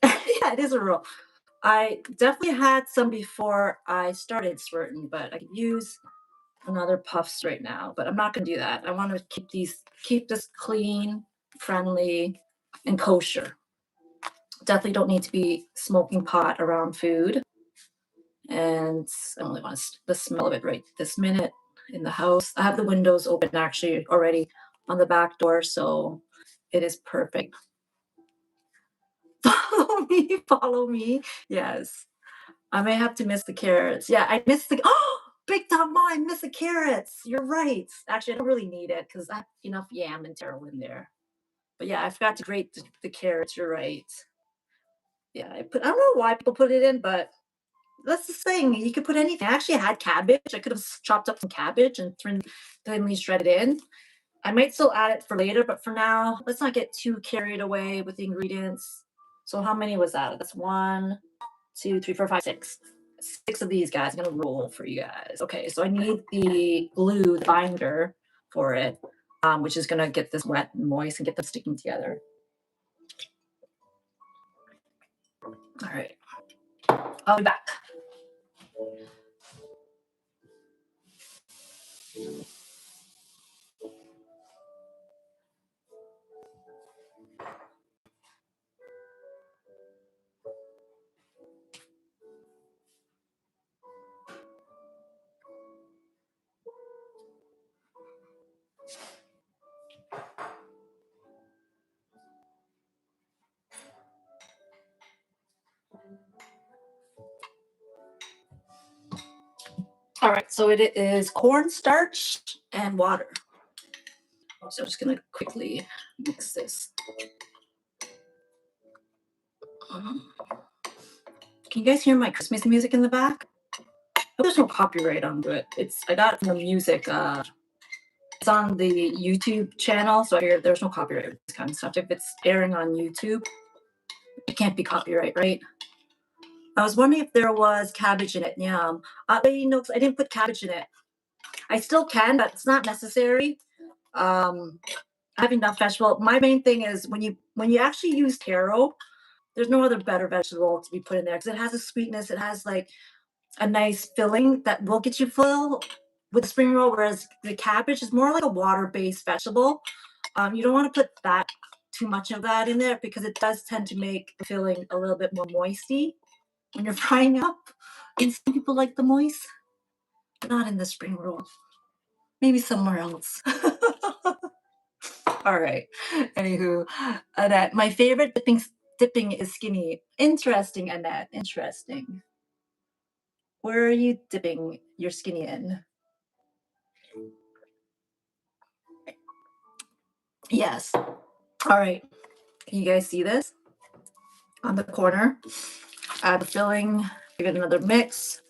Yeah, it is a roll. I definitely had some before I started squirting, but I could use another puffs right now. But I'm not going to do that. I want to keep this clean, friendly, and kosher. Definitely don't need to be smoking pot around food. And I only want the smell of it right this minute in the house. I have the windows open actually already on the back door, so it is perfect. Follow me. Yes. I may have to miss the carrots. Yeah, I missed the big time mom, I miss the carrots. You're right. Actually, I don't really need it because I have enough yam and taro in there. But yeah, I forgot to grate the carrots. You're right. Yeah, I don't know why people put it in, but that's the thing. You could put anything. I actually had cabbage. I could have chopped up some cabbage and thinly shredded in. I might still add it for later, but for now, let's not get too carried away with the ingredients. So how many was that? That's 1, 2, 3, 4, 5, 6. 6 of these guys. I'm gonna roll for you guys. Okay, so I need the glue, the binder for it, which is gonna get this wet and moist and get them sticking together. All right, I'll be back. All right, so it is cornstarch and water. So I'm just gonna quickly mix this. Can you guys hear my Christmas music in the back? Oh, there's no copyright onto it. I got it from the music. It's on the YouTube channel, so I figured there's no copyright with this kind of stuff. If it's airing on YouTube, it can't be copyright, right? I was wondering if there was cabbage in it. Yeah. But you know, I didn't put cabbage in it. I still can, but it's not necessary. I have enough vegetable. My main thing is when you actually use taro, there's no other better vegetable to be put in there because it has a sweetness. It has like a nice filling that will get you full with the spring roll, whereas the cabbage is more like a water-based vegetable. You don't want to put that too much of that in there because it does tend to make the filling a little bit more moisty when you're frying up. And some people like the moist, not in the spring roll. Maybe somewhere else. All right. Anywho, Annette, my favorite dipping is skinny. Interesting, Annette. Interesting. Where are you dipping your skinny in? Yes. All right. Can you guys see this? on the corner. Add the filling, give it another mix.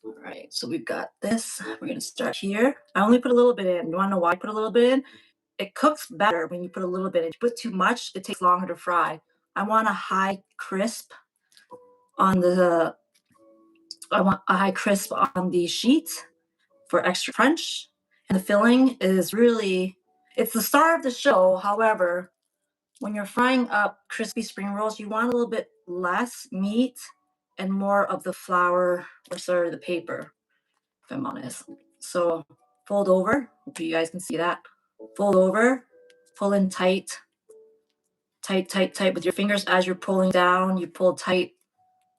All right, so we've got this. We're gonna start here. I only put a little bit in. You wanna know why I put a little bit in? It cooks better when you put a little bit in. If you put too much, it takes longer to fry. I want a high crisp on the sheet for extra crunch. And the filling is really, it's the star of the show. However, when you're frying up crispy spring rolls, you want a little bit less meat and more of the flour or sort of the paper, if I'm honest. So fold over, hope you guys can see that. Fold over, pull in tight, tight, tight, tight with your fingers. As you're pulling down, you pull tight.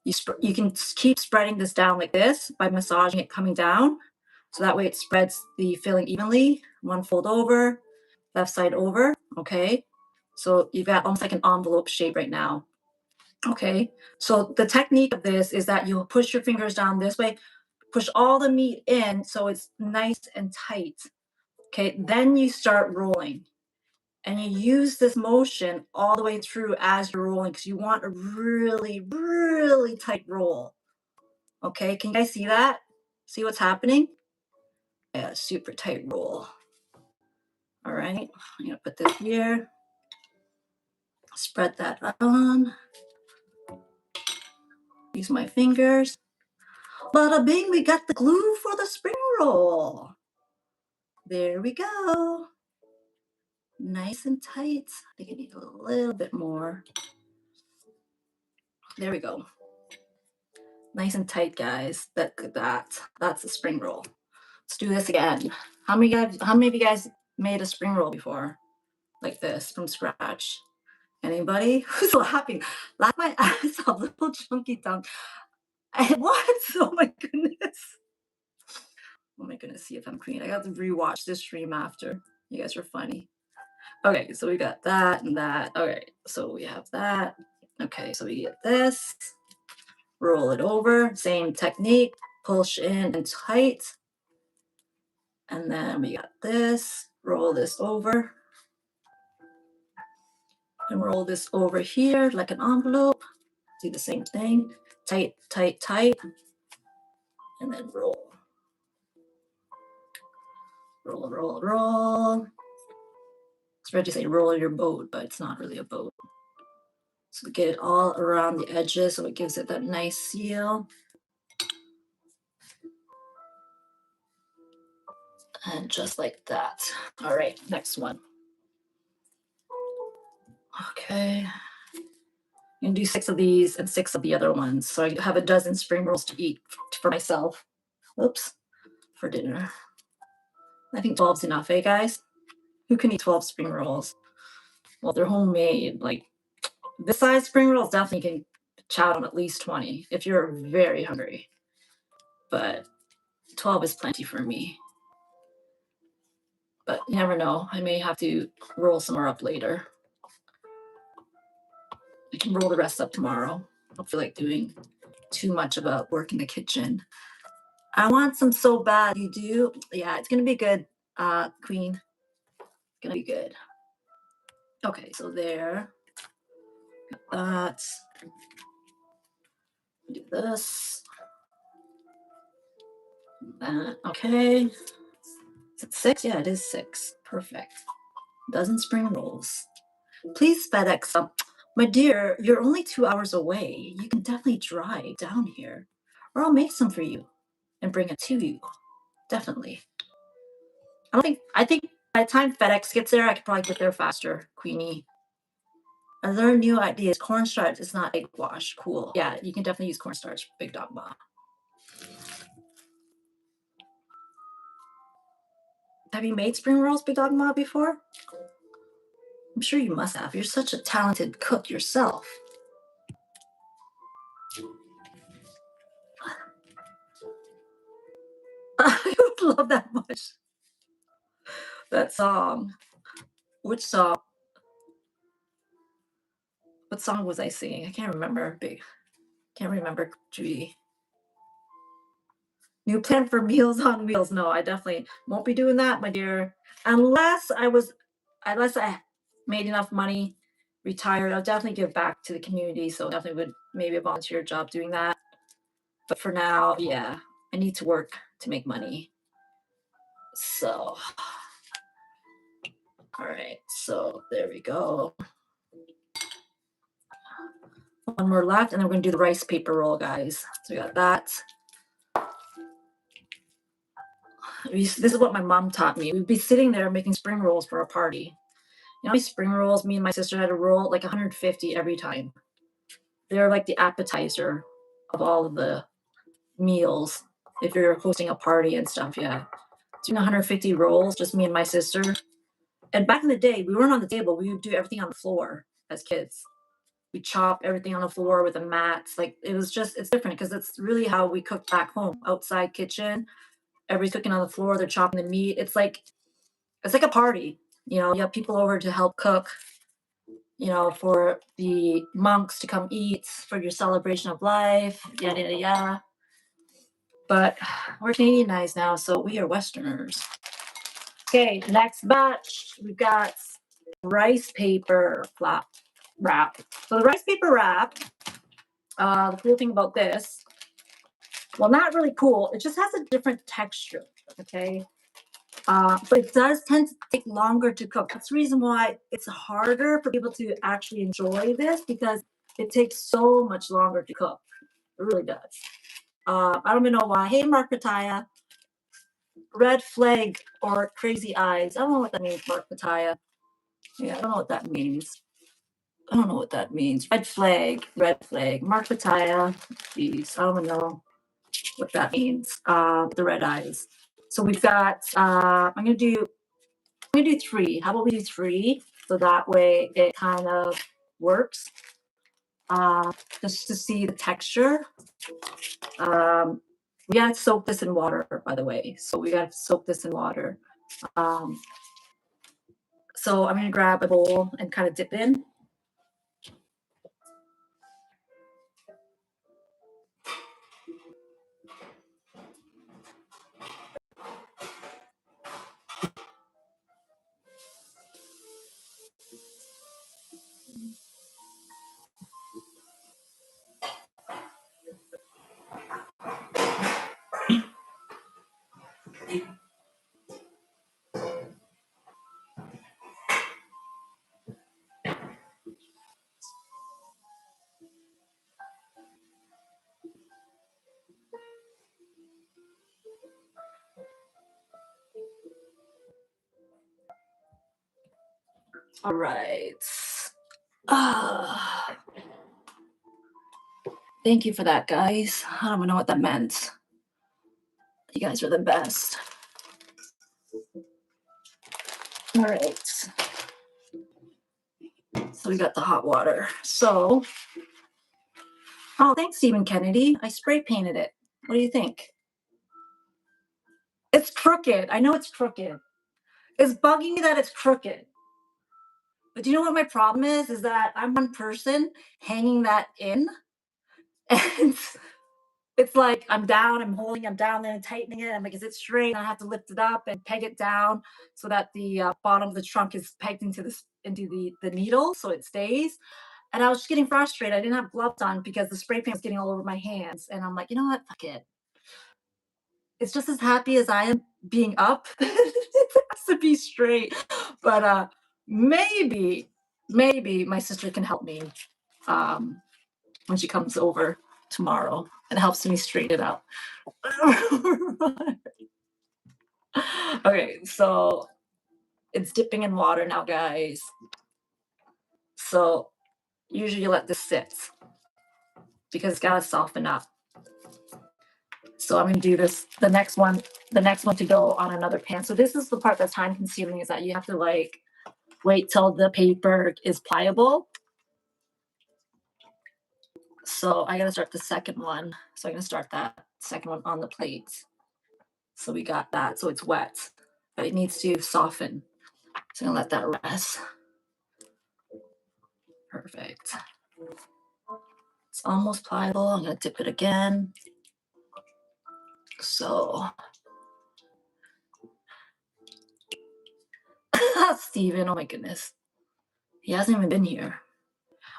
You can keep spreading this down like this by massaging it coming down. So that way it spreads the filling evenly. One fold over, left side over, okay? So you've got almost like an envelope shape right now, okay? So the technique of this is that you'll push your fingers down this way, push all the meat in so it's nice and tight, okay? Then you start rolling. And you use this motion all the way through as you're rolling because you want a really, really tight roll. Okay, can you guys see that? See what's happening? Yeah, super tight roll. All right, I'm gonna put this here. Spread that on. Use my fingers. Bada bing, we got the glue for the spring roll. There we go. Nice and tight. I think I need a little bit more. There we go. Nice and tight, guys. That's the spring roll. Let's do this again. How many of you guys made a spring roll before? Like this from scratch? Anybody? Who's laughing? Laugh my ass off, little chunky tongue. What? Oh my goodness. Oh my goodness, see if I'm clean. I got to rewatch this stream after. You guys are funny. Okay, so we got that and that. Okay, so we have that. Okay, so we get this. Roll it over. Same technique. Push in and tight. And then we got this. Roll this over. And roll this over here like an envelope. Do the same thing. Tight, tight, tight. And then roll. Roll, roll, roll. It's ready to say roll your boat, but it's not really a boat. So get it all around the edges so it gives it that nice seal. And just like that. All right, next one. Okay. I'm gonna do 6 of these and 6 of the other ones. So I have a dozen spring rolls to eat for myself. Oops, for dinner. I think 12's enough, eh, guys? Who can eat 12 spring rolls? Well, they're homemade. Like this size spring rolls definitely can chow on at least 20 if you're very hungry. But 12 is plenty for me. But you never know. I may have to roll some more up later. I can roll the rest up tomorrow. I don't feel like doing too much about work in the kitchen. I want some so bad. You do? Yeah, it's gonna be good, Queen. It's gonna be good. Okay, so there. Got that. Do this. That. Okay. Is it 6? Yeah, it is 6. Perfect. Dozen spring rolls. Please FedEx up. My dear, you're only 2 hours away. You can definitely drive down here. Or I'll make some for you and bring it to you. Definitely. I think by the time FedEx gets there, I could probably get there faster, Queenie. I learned new ideas. Cornstarch is not egg wash. Cool. Yeah, you can definitely use cornstarch, Big Dog Ma. Have you made spring rolls, Big Dog Ma, before? I'm sure you must have. You're such a talented cook yourself. I would love that much. That song. Which song? What song was I singing? I can't remember. Can't remember, Judy. New plan for Meals on Wheels. No, I definitely won't be doing that, my dear. Unless I made enough money, retired, I'll definitely give back to the community. So definitely would maybe a volunteer job doing that. But for now, yeah, I need to work to make money. So, all right, so there we go. One more left, and then we're gonna do the rice paper roll, guys. So we got that. This is what my mom taught me. We'd be sitting there making spring rolls for a party. You know how many spring rolls me and my sister had to roll? Like 150 every time. They're like the appetizer of all of the meals. If you're hosting a party and stuff, yeah. Doing 150 rolls, just me and my sister. And back in the day, we weren't on the table. We would do everything on the floor as kids. We chop everything on the floor with a mat. Like it was just, it's different because it's really how we cooked back home. Outside kitchen, everybody's cooking on the floor. They're chopping the meat. It's like a party. You know, you have people over to help cook. You know, for the monks to come eat for your celebration of life. Yada yada yada. But we're Canadianized now, so we are Westerners. Okay, next batch. We've got rice paper wrap. So the rice paper wrap, the cool thing about this, well, not really cool. It just has a different texture, okay? But it does tend to take longer to cook. That's the reason why it's harder for people to actually enjoy this because it takes so much longer to cook. It really does. I don't even know why. Hey, Mark Pataya. Red flag or crazy eyes. I don't know what that means, Mark Pataya. Yeah, I don't know what that means. I don't know what that means. Red flag. Mark Pataya. Jeez, I don't know what that means. The red eyes. So we've got. I'm gonna do 3. How about we do 3? So that way it kind of works. Just to see the texture. We gotta soak this in water, by the way. So we gotta soak this in water. So I'm gonna grab a bowl and kind of dip in. All right. Thank you for that, guys. I don't know what that meant. You guys are the best. All right. So we got the hot water. So, oh, thanks, Stephen Kennedy. I spray painted it. What do you think? It's crooked. I know it's crooked. It's bugging me that it's crooked. But do you know what my problem is? Is that I'm one person hanging that in. And it's like I'm down, I'm holding, I'm down there and tightening it. I'm like, is it straight? I have to lift it up and peg it down so that the bottom of the trunk is pegged into the needle so it stays. And I was just getting frustrated. I didn't have gloves on because the spray paint was getting all over my hands. And I'm like, you know what? Fuck it. It's just as happy as I am being up. It has to be straight. But maybe my sister can help me when she comes over tomorrow and helps me straighten it out. Okay, so it's dipping in water now, guys. So usually you let this sit because it's gotta soften up. So I'm gonna do the next one to go on another pan. So this is the part that's time consuming, is that you have to like wait till the paper is pliable. So I gotta start the second one. So I'm gonna start that second one on the plate. So we got that. So it's wet, but it needs to soften. So I'm gonna let that rest. Perfect. It's almost pliable. I'm gonna dip it again. So Steven, oh my goodness. He hasn't even been here.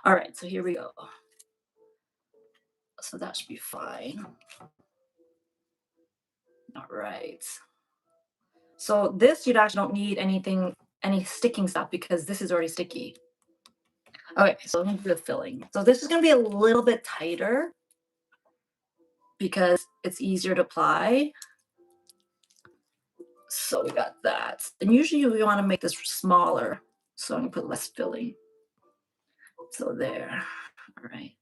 All right, so here we go. So that should be fine. All right. So this, you actually don't need any sticking stuff because this is already sticky. Okay, so I'm gonna do the filling. So this is gonna be a little bit tighter because it's easier to apply. So we got that. And usually we want to make this smaller. So I'm gonna put less filling. So there. All right.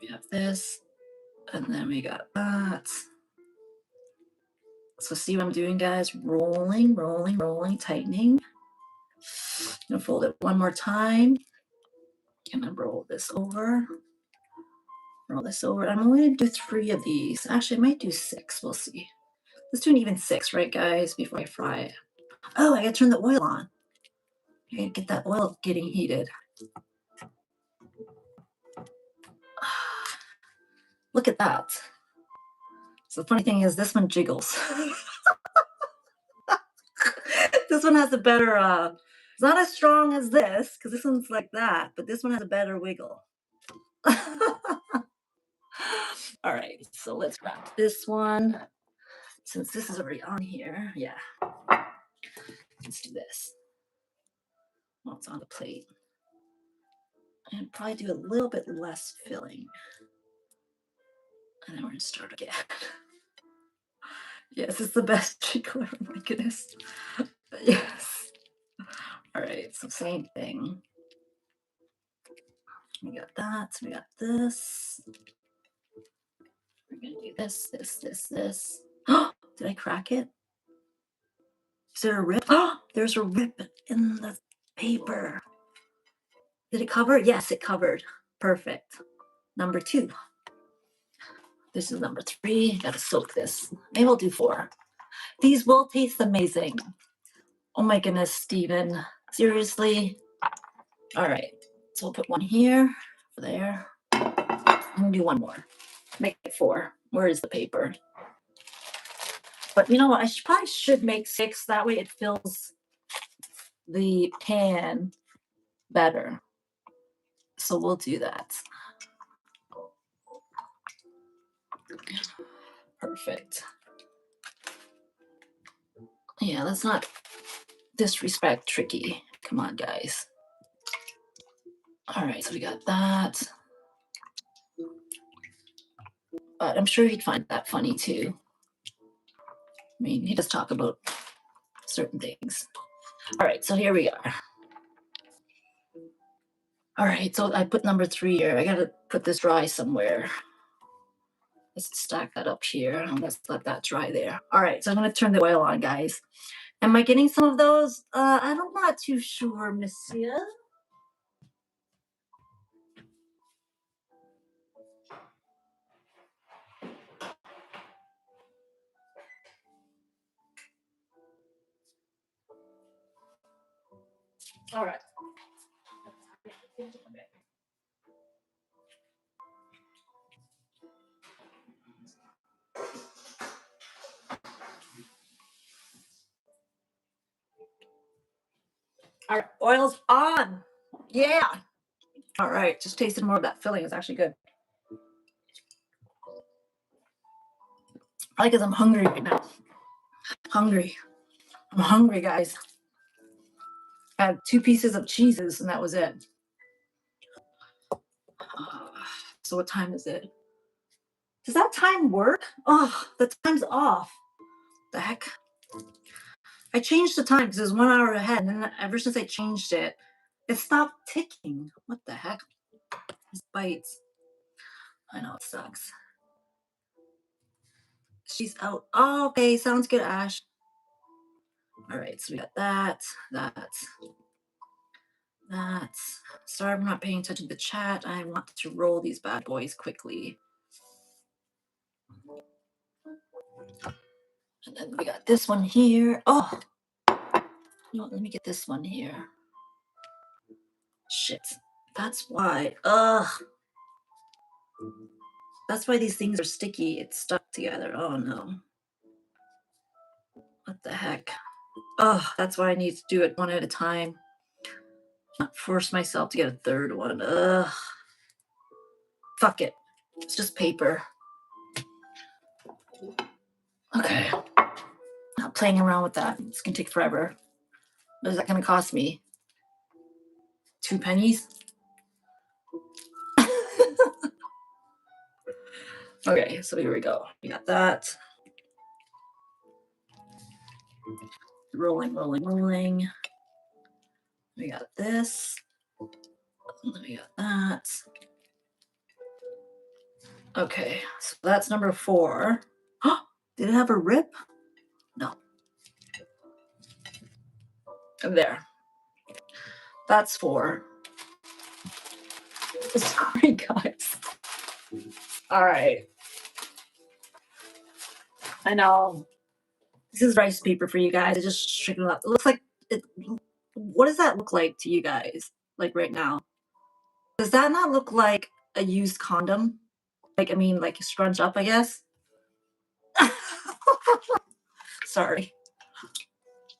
We have this, and then we got that. So see what I'm doing, guys? Rolling, rolling, rolling, tightening. I'm gonna fold it one more time. And then roll this over. Roll this over. I'm only gonna do 3 of these. Actually, I might do 6. We'll see. Let's do an even 6, right, guys, before I fry it. Oh, I gotta turn the oil on. I gotta get that oil getting heated. Look at that. So the funny thing is, this one jiggles. This one has a better, it's not as strong as this, because this one's like that, but this one has a better wiggle. All right, so let's wrap this one. Since this is already on here, yeah. Let's do this. Well, it's on the plate. And probably do a little bit less filling. And then we're gonna start again. Yes, it's the best jiggle ever, my goodness. Yes. All right, so same thing. We got that, we got this. We're gonna do this, this, this, this. Oh, did I crack it? Is there a rip? Oh, there's a rip in the paper. Did it cover? Yes, it covered. Perfect. Number 2. This is number 3. Gotta soak this. Maybe I'll do 4. These will taste amazing. Oh my goodness, Steven. Seriously? All right. So we'll put one here, there. I'm gonna do one more. Make it 4. Where is the paper? But you know what? I probably should make 6. That way it fills the pan better. So we'll do that. Perfect. Yeah, let's not disrespect Tricky. Come on, guys. All right, so we got that. But I'm sure he'd find that funny too. I mean, he does talk about certain things. All right, so here we are. All right, so I put number 3 here. I gotta put this dry somewhere. Let's stack that up here and let's let that dry there. All right, so I'm gonna turn the oil on, guys. Am I getting some of those? I'm not too sure, monsieur. All right. All right, oil's on. Yeah. All right, just tasting more of that filling is actually good. Probably because I'm hungry right now. Hungry. I'm hungry, guys. I had 2 pieces of cheeses and that was it. So what time is it? Does that time work? Oh, the time's off. The heck? I changed the time because it was 1 hour ahead, and then ever since I changed it, it stopped ticking. What the heck? These bites. I know it sucks. She's out. Oh, okay, sounds good, Ash. All right, so we got that. Sorry, I'm not paying attention to the chat. I want to roll these bad boys quickly. And then we got this one here. Oh, no, let me get this one here. Shit, that's why. Ugh. That's why these things are sticky. It's stuck together. Oh no. What the heck? Oh, that's why I need to do it one at a time. Not force myself to get a third one. Ugh. Fuck it. It's just paper. Okay. Not playing around with that. It's gonna take forever. What is that gonna cost me? 2 pennies? Okay, so here we go. We got that. Rolling, rolling, rolling. We got this. We got that. Okay, so that's number 4. Did it have a rip? No. There. That's 4. Sorry, guys. All right. I know. This is rice paper for you guys. It just straightened up. It looks like it. What does that look like to you guys? Like right now? Does that not look like a used condom? Like, I mean, like scrunch up, I guess. Sorry.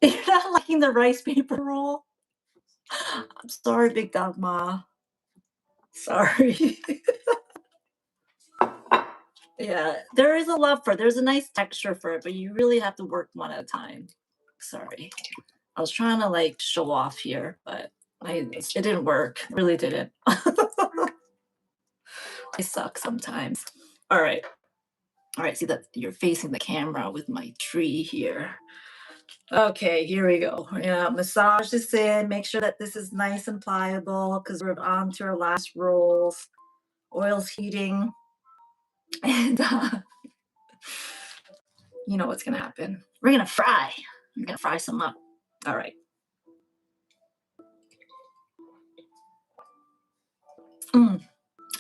You're not liking the rice paper roll? I'm sorry, Big Dog Ma. Sorry. Yeah, there is a love for it. There's a nice texture for it, but you really have to work one at a time. Sorry. I was trying to like show off here, but it didn't work. It really didn't. I suck sometimes. All right. All right, see that you're facing the camera with my tree here. Okay, here we go. We're gonna massage this in, make sure that this is nice and pliable because we're on to our last rolls. Oil's heating. And you know what's gonna happen. We're gonna fry. We're gonna fry some up. All right.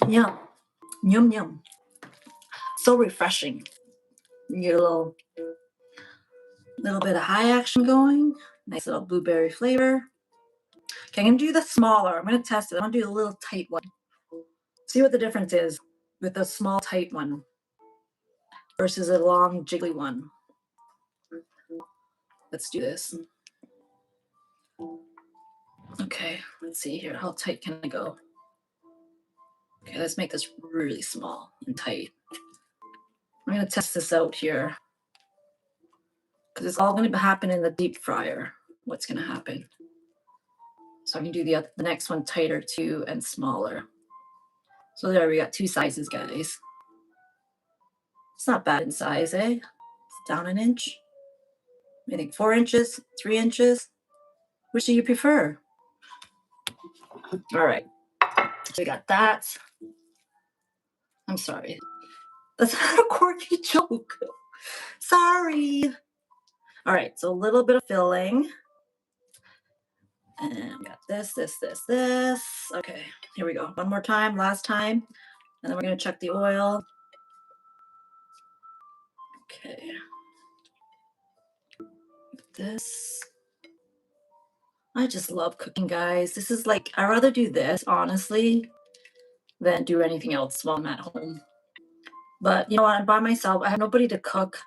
Yum. Yum yum. So refreshing. You get a little bit of high action going. Nice little blueberry flavor. Okay, I'm gonna do the smaller. I'm gonna test it. I'm gonna do the little tight one. See what the difference is with the small tight one versus a long jiggly one. Let's do this. Okay, let's see here. How tight can I go? Okay, let's make this really small and tight. I'm gonna test this out here because it's all gonna happen in the deep fryer. What's gonna happen? So I'm gonna do the next one tighter too and smaller. So there we got 2 sizes, guys. It's not bad in size, eh? It's down an inch. I think 4 inches, 3 inches. Which do you prefer? All right, so we got that. I'm sorry. That's not a quirky joke. Sorry. All right, so a little bit of filling. And we got this. Okay, here we go. One more time, last time. And then we're gonna check the oil. Okay. This. I just love cooking, guys. This is like, I'd rather do this, honestly, than do anything else while I'm at home. But you know what? I'm by myself. I have nobody to cook.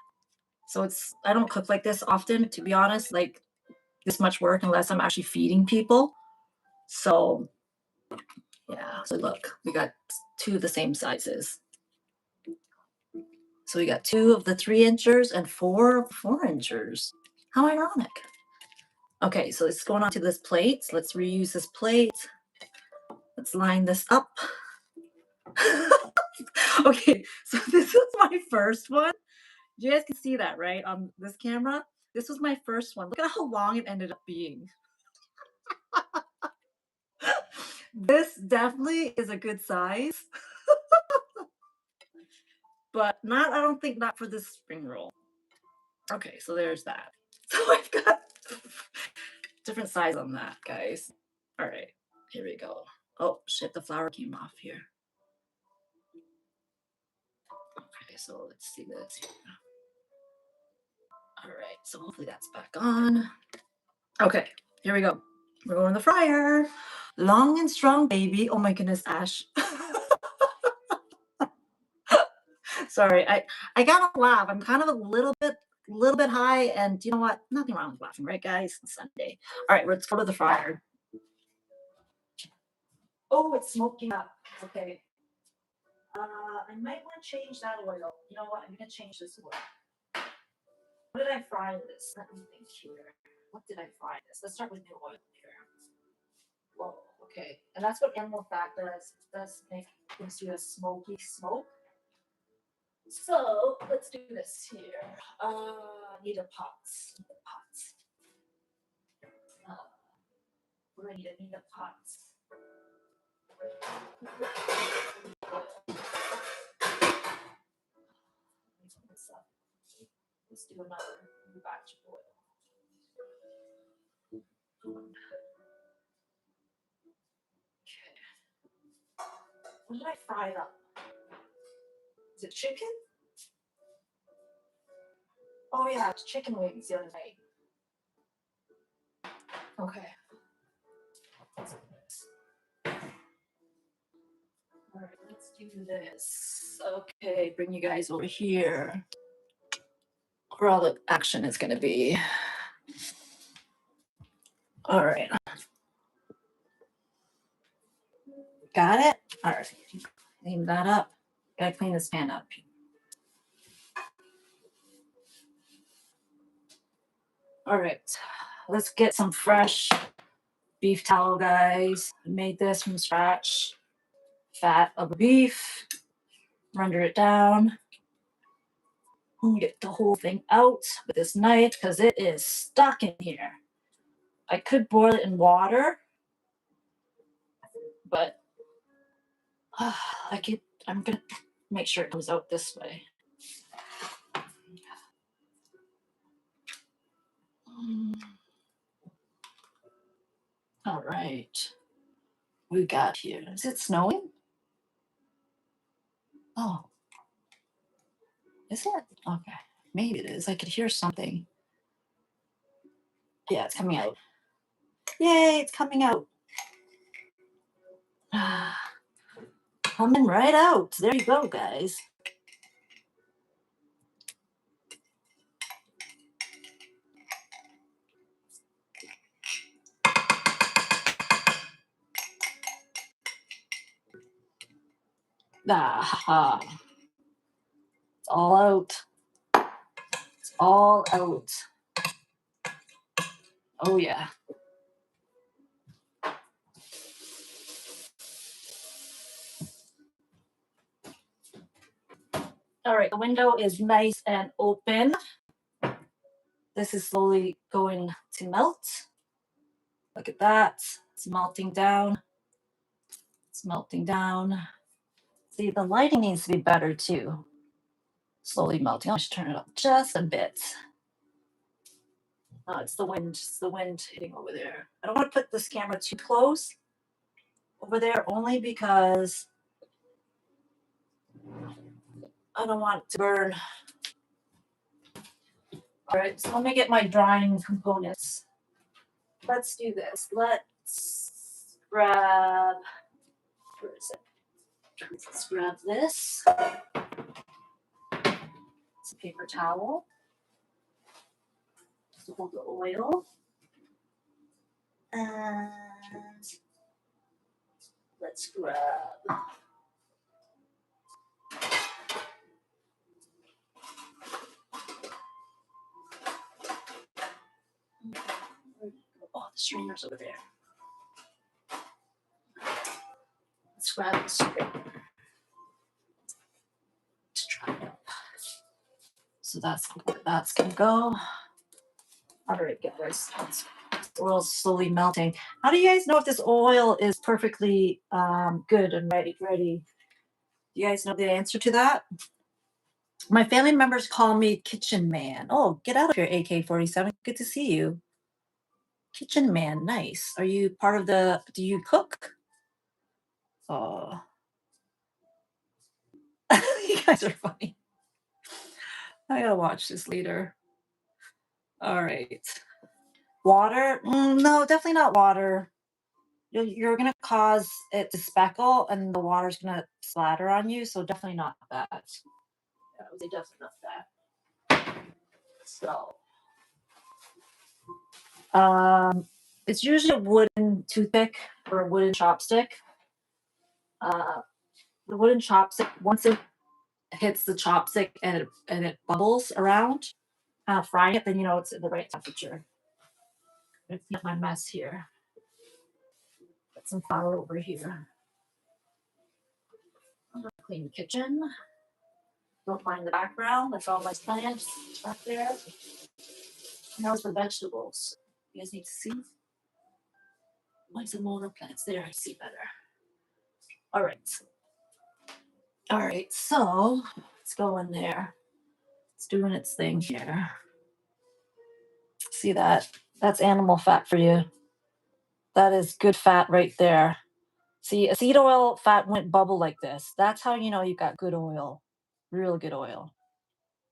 So I don't cook like this often, to be honest, like this much work unless I'm actually feeding people. So yeah, so look, we got 2 of the same sizes. So we got 2 of the 3 inchers and 4 4-inchers. How ironic. Okay, so it's going on to this plate. So let's reuse this plate. Let's line this up. Okay, so this is my first one. You guys can see that, right, on this camera? This was my first one. Look at how long it ended up being. This definitely is a good size. But I don't think not for this spring roll. Okay, so there's that. So I've got different size on that, guys. All right, here we go. Oh shit, the flour came off here. Okay, so let's see this. All right, so hopefully that's back on. Okay, here we go. We're going in the fryer. Long and strong, baby. Oh my goodness, Ash. Sorry, I gotta laugh. I'm kind of a little bit a little bit high, and you know what? Nothing wrong with watching, right, guys? It's Sunday. All right, let's go to the fryer. Oh, it's smoking up. Okay. I might want to change that oil. You know what? I'm going to change this oil. What did I fry this? Let me think here. What did I fry this? Let's start with the oil here. Whoa, okay. And that's what animal fat does. It does make gives you a smoky smoke. So let's do this here. Need a pots. What do I need? I need a pots. Let's do another batch of oil. Okay. What did I fry up? Is it chicken? Oh yeah, it's chicken wings the other night. Okay. All right, let's do this. Okay, bring you guys over here where all the action is going to be. All right. Got it? All right. Clean that up. Gotta clean this pan up. All right. Let's get some fresh beef tallow, guys. I made this from scratch. Fat of the beef. Render it down. Get the whole thing out with this knife because it is stuck in here. I could boil it in water, but I'm gonna make sure it comes out this way. All right. We got here. Is it snowing? Oh. Is it? Okay. Maybe it is. I could hear something. Yeah, it's coming out. Yay, it's coming out. Coming right out. There you go, guys. Ah, it's all out. It's all out. Oh, yeah. All right, the window is nice and open. This is slowly going to melt. Look at that. It's melting down. It's melting down. See, the lighting needs to be better too. Slowly melting. I'll just turn it up just a bit. Oh, it's the wind. It's the wind hitting over there. I don't want to put this camera too close over there only because I don't want it to burn. All right, so let me get my drying components. Let's do this. Let's grab, where is it? Let's grab this. It's a paper towel. To hold the oil. And let's grab the strainers over there. Let's grab the strainer. Let's try it up. So that's gonna go. All right, guys. The oil's slowly melting. How do you guys know if this oil is perfectly good and ready? Do you guys know the answer to that? My family members call me Kitchen Man. Oh, get out of here, AK-47. Good to see you. Kitchen Man, nice. Are you part of the, do you cook? Oh. You guys are funny. I gotta watch this later. All right. Water? No, definitely not water. You're gonna cause it to speckle and the water's gonna splatter on you, so definitely not that. Yeah, I would say definitely not that. So, it's usually a wooden toothpick or a wooden chopstick. The wooden chopstick, once it hits the chopstick and it bubbles around, frying it, then you know it's at the right temperature. Let's get my mess here. Put some flour over here. I'm gonna clean the kitchen. Don't mind the background. That's all my plants back there. And those the vegetables. You guys need to see. Why some more plants there? I see better. All right. All right. So let's go in there. It's doing its thing here. See that? That's animal fat for you. That is good fat right there. See, a seed oil fat wouldn't bubble like this. That's how you know you got good oil. Real good oil.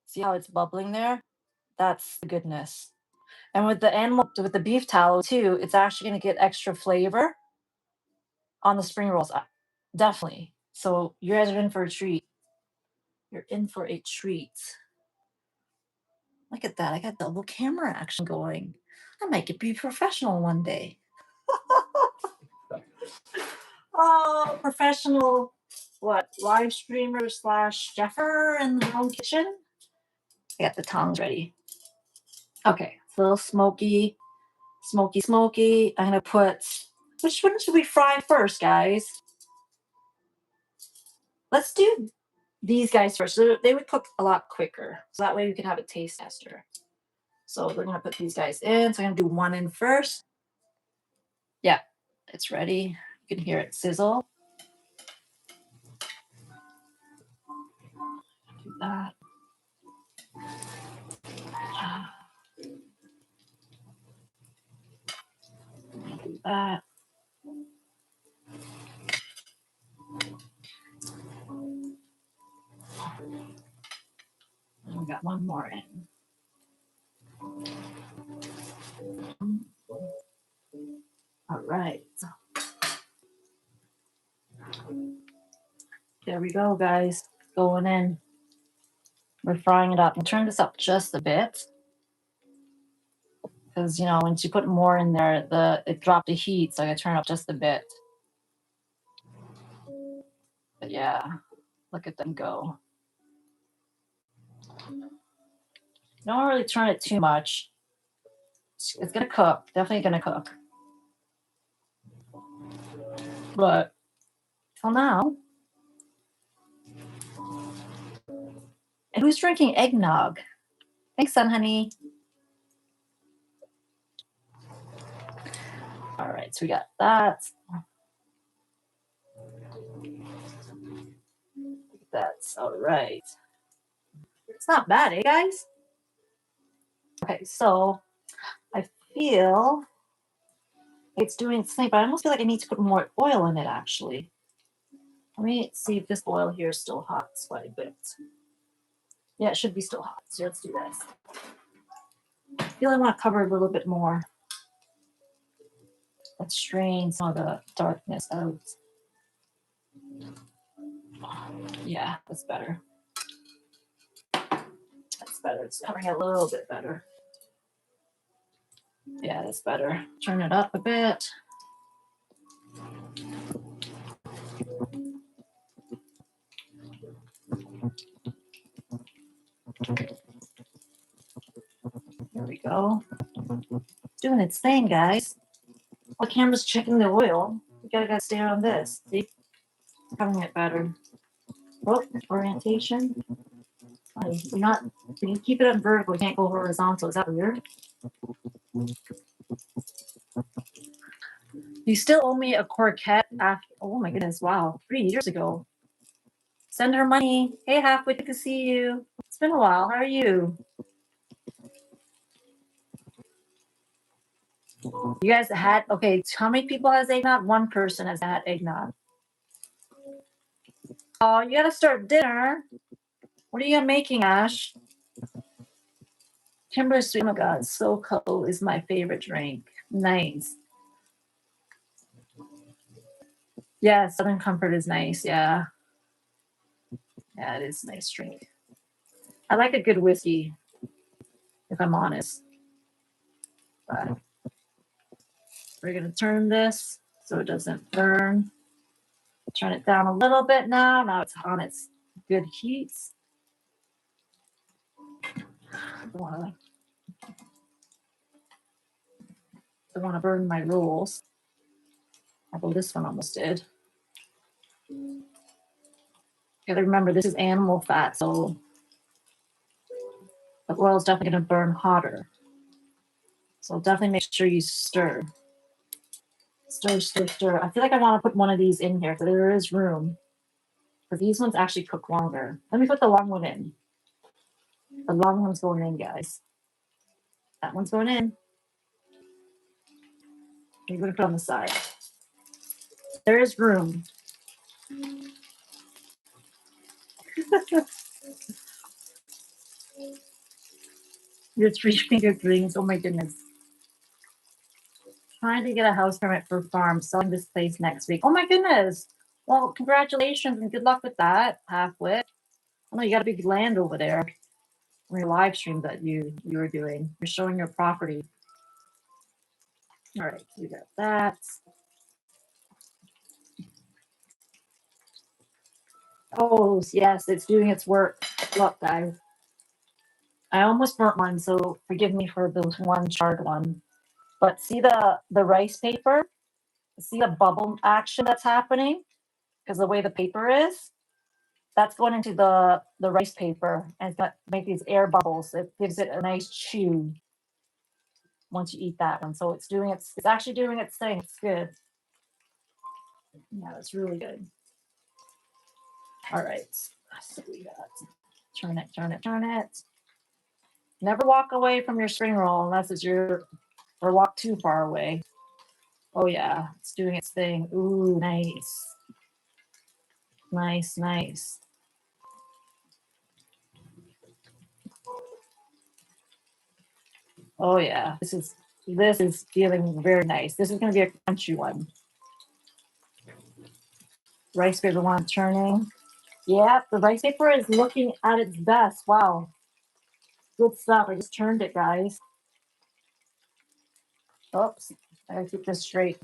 See how it's bubbling there? That's the goodness. And with the beef tallow too, it's actually going to get extra flavor on the spring rolls. Definitely. So you guys are in for a treat. You're in for a treat. Look at that. I got double camera action going. I might be professional one day. Oh, professional, what, live streamer / cheffer in their own kitchen? I got the tongs ready. Okay, it's a little smoky. I'm gonna put, which one should we fry first, guys? Let's do these guys first. So they would cook a lot quicker. So that way we can have it taste faster. So we're gonna put these guys in. So I'm gonna do one in first. Yeah, it's ready. You can hear it sizzle. Do that. Do that. And we got one more in. All right. There we go, guys. Going in. We're frying it up. And turn this up just a bit. Because, you know, once you put more in there, it dropped the heat, so I gotta turn up just a bit. But yeah, look at them go. Don't really turn it too much. It's gonna cook. Definitely gonna cook. But till now. And who's drinking eggnog? Thanks, son, honey. All right, so we got that. That's all right. It's not bad, eh, guys? Okay, so I feel it's doing its thing, but I almost feel like I need to put more oil in it, actually. Let me see if this oil here is still hot. It's quite a bit. Yeah, it should be still hot. So let's do this. I feel I want to cover it a little bit more. Let's strain some of the darkness out. Yeah, that's better. That's better. It's covering it a little bit better. Yeah, that's better. Turn it up a bit. There we go. It's doing its thing, guys. The camera's checking the oil. You gotta stay on this. See? Covering it better. Oh, orientation. You're not. You keep it up vertical. You can't go horizontal. Is that weird? You still owe me a Corquette after. Oh my goodness! Wow, 3 years ago. Send her money. Hey, halfway, good to see you. It's been a while. How are you? You guys had, okay, how many people has eggnog? One person has had eggnog. Oh, you gotta start dinner. What are you making, Ash? Timber sweet. Oh my God, so cold is my favorite drink. Nice. Yeah, Southern Comfort is nice. Yeah. Yeah, it is a nice drink. I like a good whiskey. if I'm honest. But we're going to turn this so it doesn't burn. Turn it down a little bit now. Now it's on its good heat. Don't want to burn my rolls. Although this one almost did. Gotta remember, this is animal fat, so the oil is definitely going to burn hotter. So definitely make sure you stir. Stir, stir, stir. I feel like I want to put one of these in here, so there is room. But these ones actually cook longer. Let me put the long one in. The long one's going in, guys. That one's going in. You're going to put on the side. There is room. Your three-finger rings. Oh my goodness. Trying to get a house permit for farm. Selling this place next week. Oh my goodness. Well, congratulations and good luck with that, Halfwit. I know you got a big land over there. On your live stream that you were doing. You're showing your property. All right, so we got that. Oh, yes, it's doing its work. Look, guys. I almost burnt one, so forgive me for this one charred one. But see the rice paper? See the bubble action that's happening? Because the way the paper is, that's going into the rice paper and it's going to make these air bubbles. It gives it a nice chew once you eat that one. So it's actually doing its thing. It's good. Yeah, it's really good. All right. So we got turn it, turn it, turn it. Never walk away from your spring roll unless it's or walk too far away. Oh yeah, it's doing its thing. Ooh, nice. Nice, nice. Oh yeah, this is feeling very nice. This is gonna be a crunchy one. Rice paper one turning. Yeah, the rice paper is looking at its best. Wow. Good stuff. I just turned it, guys. Oops. I gotta keep this straight.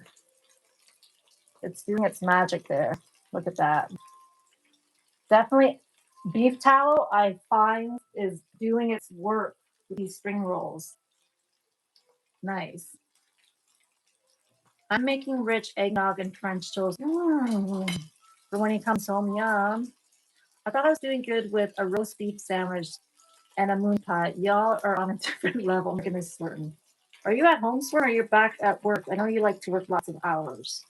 It's doing its magic there. Look at that. Definitely beef tallow, I find, is doing its work with these spring rolls. Nice. I'm making rich eggnog and French toast. For when he comes home, yum. I thought I was doing good with a roast beef sandwich and a moon pie. Y'all are on a different level. My goodness, Swirton. Are you at home, Swirton, or are you back at work? I know you like to work lots of hours.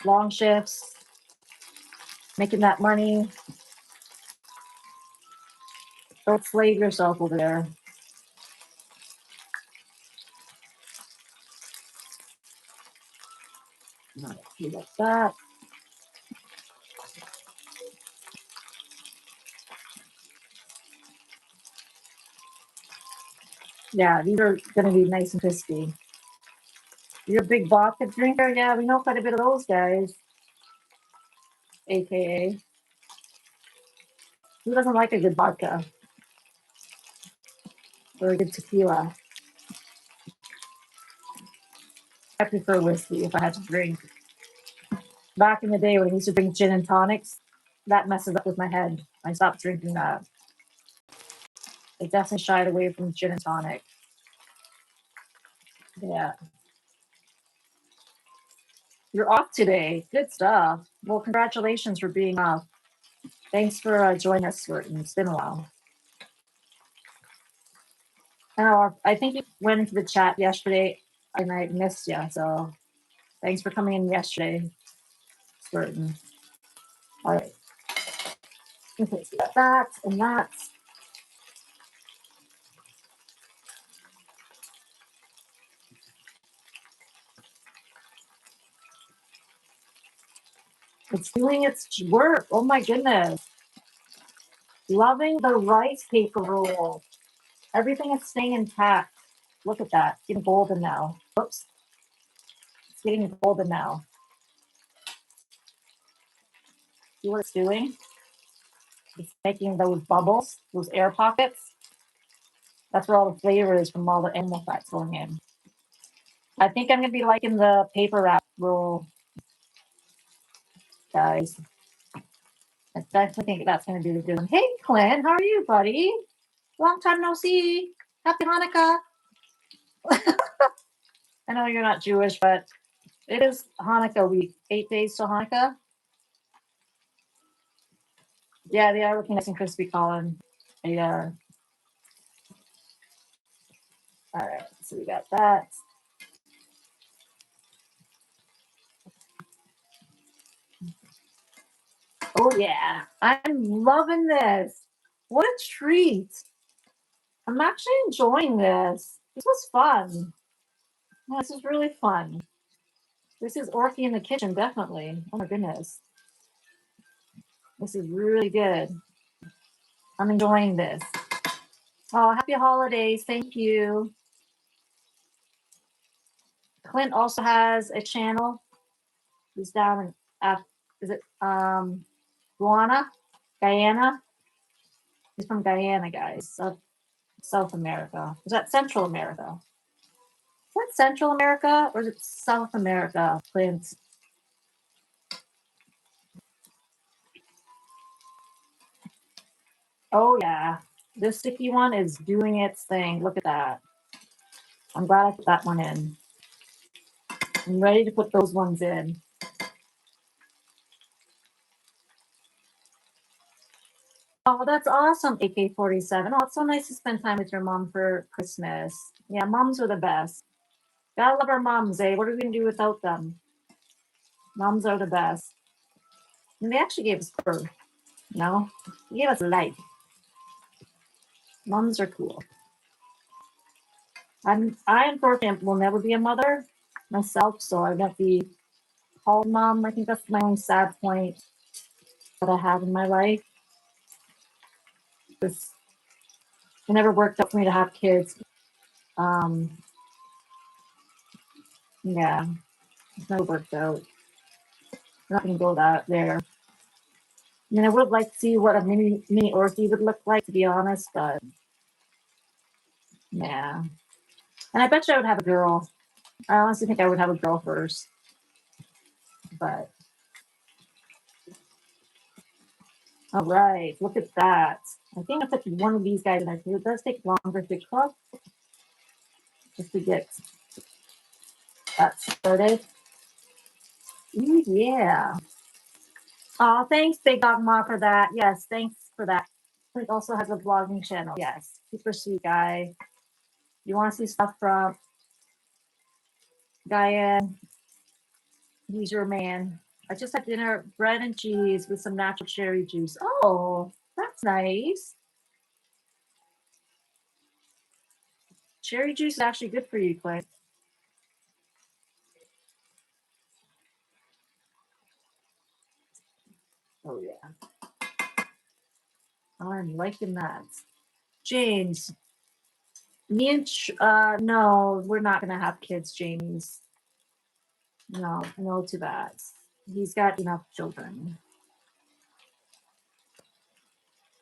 Long shifts, making that money. Don't slave yourself over there. No, you like that. Yeah, these are going to be nice and crispy. You're a big vodka drinker? Yeah, we know quite a bit of those guys. AKA. Who doesn't like a good vodka? Or a good tequila? I prefer whiskey if I had to drink. Back in the day when I used to drink gin and tonics, that messes up with my head. I stopped drinking that. I definitely shied away from gin and tonic. Yeah. You're off today. Good stuff. Well, congratulations for being off. Thanks for joining us, Swirton. It's been a while. I think you went into the chat yesterday and I missed you. So thanks for coming in yesterday, Swirton. All right. Okay, so that and that. It's doing its work. Oh my goodness. Loving the rice paper roll. Everything is staying intact. Look at that. It's getting golden now. Oops. It's getting golden now. See what it's doing? It's making those bubbles, those air pockets. That's where all the flavor is from all the animal fats going in. I think I'm gonna be liking the paper wrap roll, guys. I definitely think that's gonna be the good one. Hey, Clint, how are you, buddy? Long time no see. Happy Hanukkah. I know you're not Jewish, but it is Hanukkah week. 8 days till Hanukkah. Yeah, they are looking nice and crispy, Colin. They are. All right, so we got that. Oh yeah, I'm loving this. What a treat. I'm actually enjoying this. This was fun. Yeah, this is really fun. This is Orky in the kitchen, definitely. Oh my goodness. This is really good. I'm enjoying this. Oh, happy holidays. Thank you. Clint also has a channel. He's down in is it Guyana? He's from Guyana, guys. South America. Is that Central America? Is that Central America or is it South America, Clint? Oh yeah. This sticky one is doing its thing. Look at that. I'm glad I put that one in. I'm ready to put those ones in. Oh, that's awesome, AK-47. Oh, it's so nice to spend time with your mom for Christmas. Yeah, moms are the best. Gotta love our moms, eh? What are we gonna do without them? Moms are the best. And they actually gave us birth, you know? They gave us life. Moms are cool. I unfortunately will never be a mother myself, so I won't be called mom. I think that's my only sad point that I have in my life. It never worked out for me to have kids. Yeah, it's never worked out. I'm not gonna go there. I mean, I would like to see what a mini orchid would look like, to be honest, but yeah. And I bet you I would have a girl. I honestly think I would have a girl first, but all right, look at that. I think I put one of these guys in there. It does take longer to cook, just to get that started. Ooh, yeah. Oh, thanks, Big Dog Ma, for that. Yes, thanks for that. He also has a vlogging channel. Yes, super sweet guy. You want to see stuff from Diane? He's your man. I just had dinner, bread and cheese with some natural cherry juice. Oh, that's nice. Cherry juice is actually good for you, Clint. Oh yeah. I'm liking that. James, me and no, we're not gonna have kids, James. No to that. He's got enough children.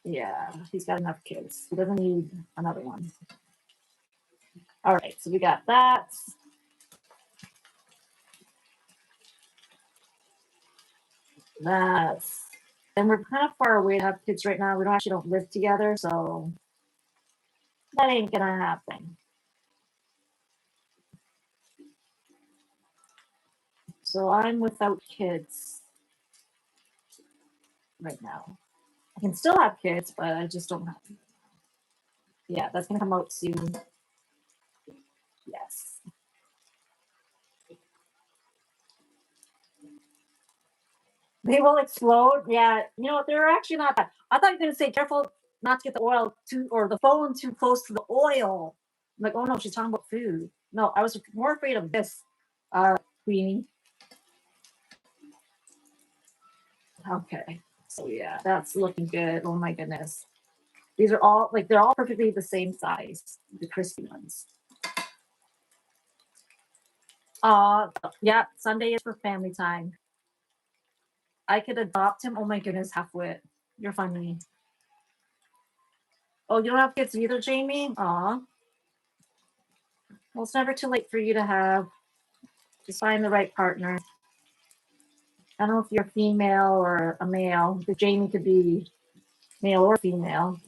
Yeah, he's got enough kids. He doesn't need another one. All right, so we got that. That's and we're kind of far away to have kids right now. We don't live together, so that ain't gonna happen. So I'm without kids right now. I can still have kids, but I just don't have them. Yeah, that's gonna come out soon. Yes. They will explode. Yeah, you know what? They're actually not bad. I thought you were gonna say careful not to get the oil too or the phone too close to the oil. I'm like, oh no, she's talking about food. No, I was more afraid of this, Queenie. Okay. So yeah, that's looking good. Oh my goodness. These are all they're all perfectly the same size, the crispy ones. Yeah, Sunday is for family time. I could adopt him. Oh my goodness, halfwit. You're funny. Oh, you don't have kids either, Jamie? Aw. Well, it's never too late for you to have. Just find the right partner. I don't know if you're a female or a male. But Jamie could be male or female.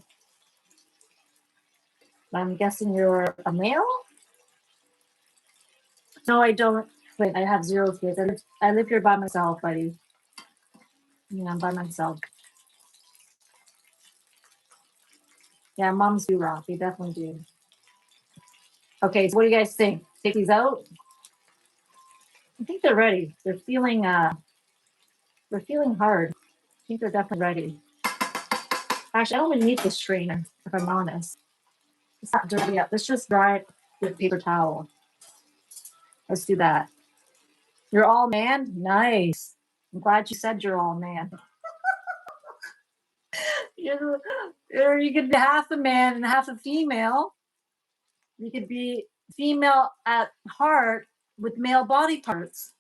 I'm guessing you're a male? No, I don't. Wait, I have 0 kids. I live here by myself, buddy. Yeah, I'm by myself. Yeah, moms do rock. They definitely do. Okay, so what do you guys think? Take these out? I think they're ready. They're feeling hard. I think they're definitely ready. Actually, I don't even need this strainer, if I'm honest. It's not dirty up. Let's just dry it with paper towel. Let's do that. You're all man? Nice. I'm glad you said you're all man. You could be half a man and half a female. You could be female at heart with male body parts.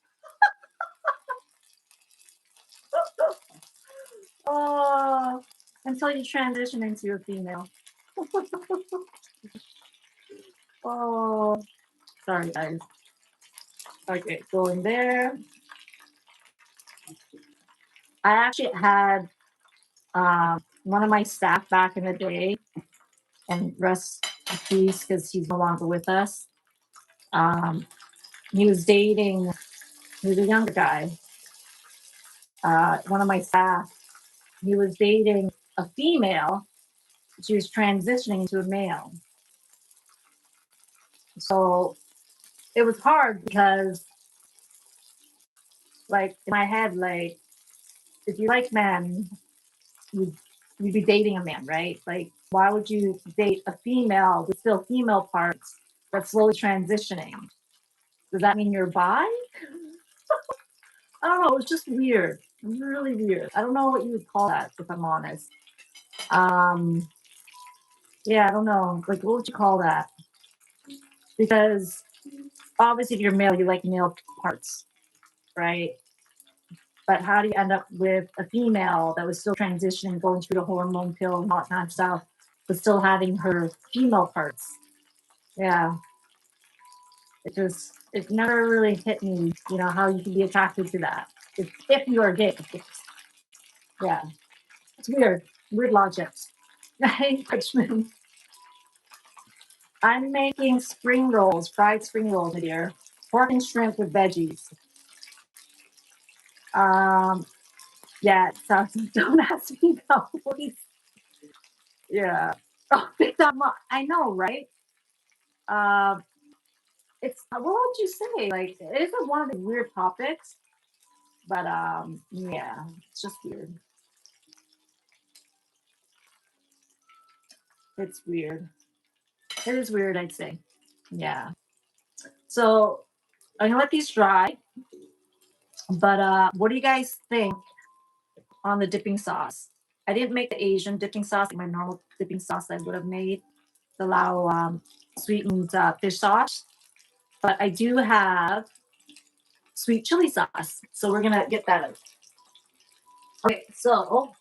Oh, until you transition into a female. Oh, sorry, guys. Okay, go in there. I actually had one of my staff back in the day, and rest in peace because he's no longer with us. He was dating, he was a younger guy. One of my staff, he was dating a female. She was transitioning to a male. So it was hard because, like, in my head, like, if you like men, you'd be dating a man, right? Like, why would you date a female with still female parts that's slowly transitioning? Does that mean you're bi? I don't know. It was just weird. It was really weird. I don't know what you would call that, if I'm honest. Yeah, I don't know. Like, what would you call that? Because obviously, if you're male, you like male parts, right? But how do you end up with a female that was still transitioning, going through the hormone pill and all that kind of stuff, but still having her female parts? Yeah. It never really hit me, how you can be attracted to that. If you are gay. Yeah. It's weird. Weird logics. Hey, Richmond. I'm making spring rolls, fried spring rolls, my dear. Pork and shrimp with veggies. Yeah, so don't ask me no, please. Yeah. Oh, I know, right? It's what would you say? Like, it isn't one of the weird topics, but yeah, it's just weird. It's weird. It is weird, I'd say. Yeah. So I'm gonna let these dry. But what do you guys think on the dipping sauce? I didn't make the Asian dipping sauce, my normal dipping sauce that I would have made, the Lao sweetened fish sauce. But I do have sweet chili sauce. So we're gonna get that out. Okay, so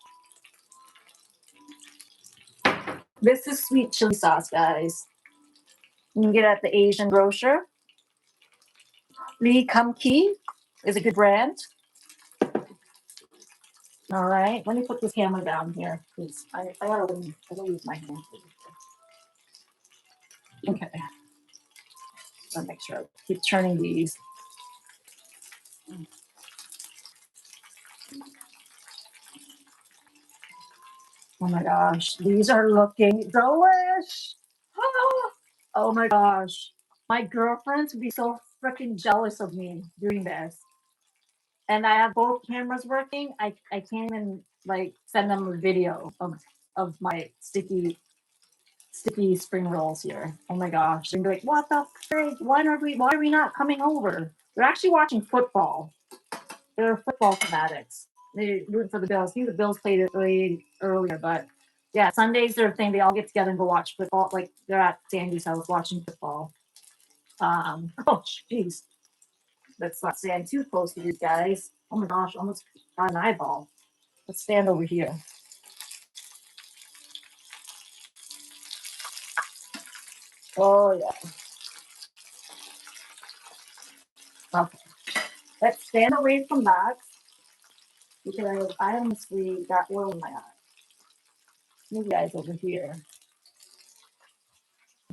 this is sweet chili sauce, guys. You can get it at the Asian grocer. Lee Kum Ki is a good brand. All right, let me put this camera down here, please. I gotta use my hand. Okay. I'll make sure I keep turning these. Oh my gosh, these are looking delish. Oh my gosh. My girlfriends would be so freaking jealous of me doing this. And I have both cameras working. I can't even like send them a video of my sticky spring rolls here. Oh my gosh. And be like, what the frick? Why are we not coming over? They're actually watching football. They're football fanatics. They root for the Bills. I think the Bills played it earlier, but yeah, Sundays they're a thing. They all get together and go watch football. Like they're at Sandy's house watching football. Oh jeez. Let's not stand too close to these guys. Oh my gosh, almost got an eyeball. Let's stand over here. Oh yeah. Okay. Let's stand away from that because I honestly got oil in my eye. You guys over here.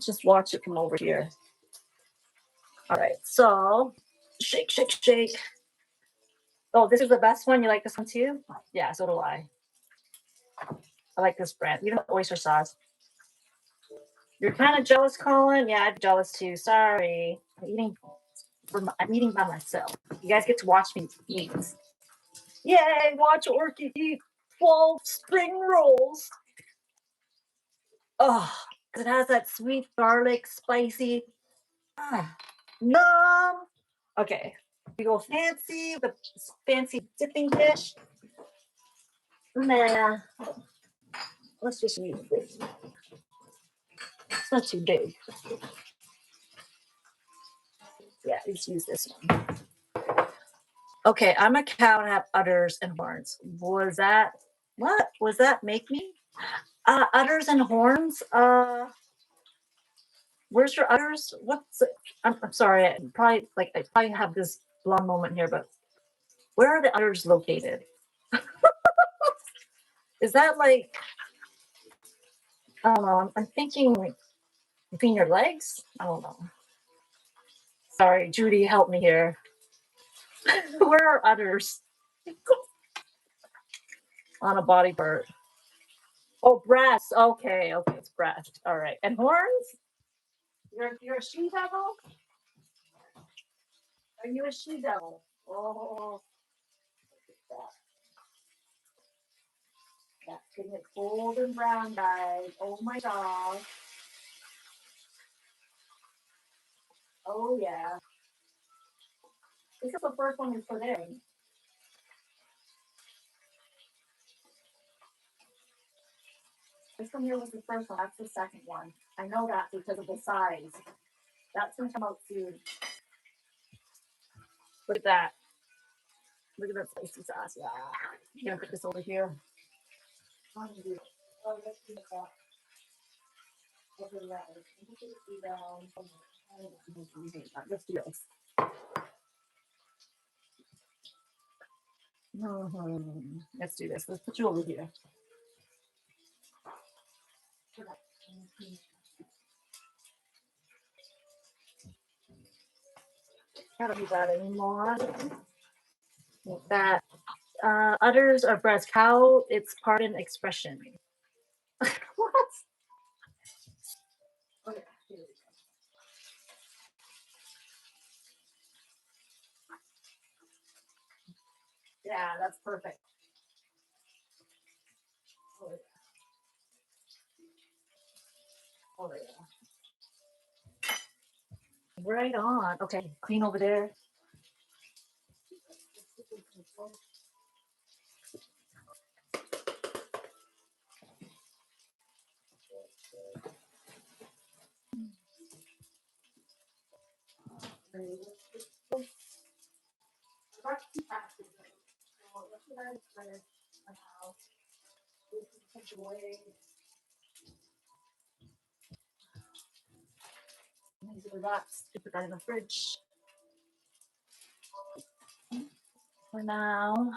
Just watch it from over here. All right. So shake, shake, shake. Oh, this is the best one. You like this one too? Yeah, so do I. I like this brand. Even the oyster sauce. You're kind of jealous, Colin? Yeah, I'm jealous too. Sorry. I'm eating by myself. You guys get to watch me eat. Yay, watch Orchid eat 12 spring rolls. Oh, because it has that sweet garlic, spicy. Yum. Okay, we go fancy, the fancy dipping dish. Nah, let's just use this. It's not too big. Yeah, let's use this one. Okay, I'm a cow and have udders and horns. What was that make me? Udders and horns? Where's your udders? What's it? I'm sorry, I probably have this blonde moment here, but where are the udders located? Is that like, I don't know, I'm thinking between your legs? I don't know. Sorry, Judy, help me here. Where are udders? On a body part. Oh, breast. Okay, it's breast. All right. And horns? You're a she devil? Are you a she devil? Oh, that's getting it golden brown, guys. Oh my gosh. Oh yeah. This is the first one you put in. This one here was the first one. That's the second one. I know that because of the size. That's gonna come out soon. Look at that. Look at that spicy sauce. Yeah. I'm gonna put this over here. Let's do this. Let's do this. Let's put you over here. I don't need that anymore. Like that. Udders are breast. Cow, it's pardon expression. What? Okay, here we go. Yeah, that's perfect. Oh, yeah. Oh, yeah. Right on. Okay, clean over there. Put that in the fridge for now.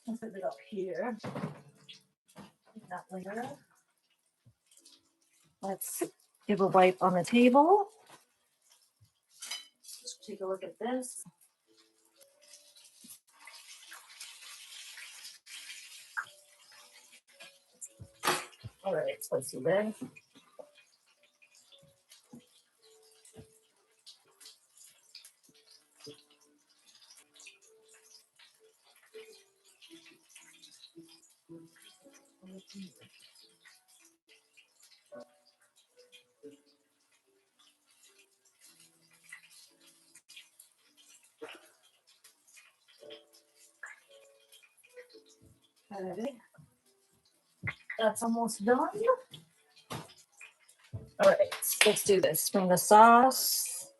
I'll put it up here. That later. Let's give a wipe on the table. Let's take a look at this. All right, so let's do this. Okay. That's almost done. All right, let's do this. Bring the sauce.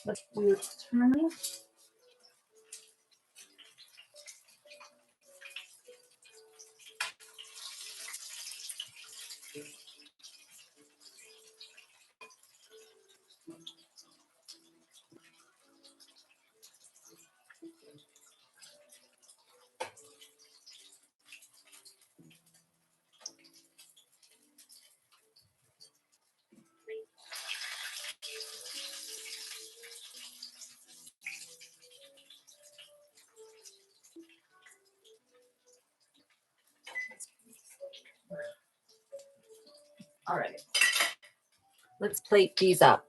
Let's do it. Turn. All right. Let's plate these up.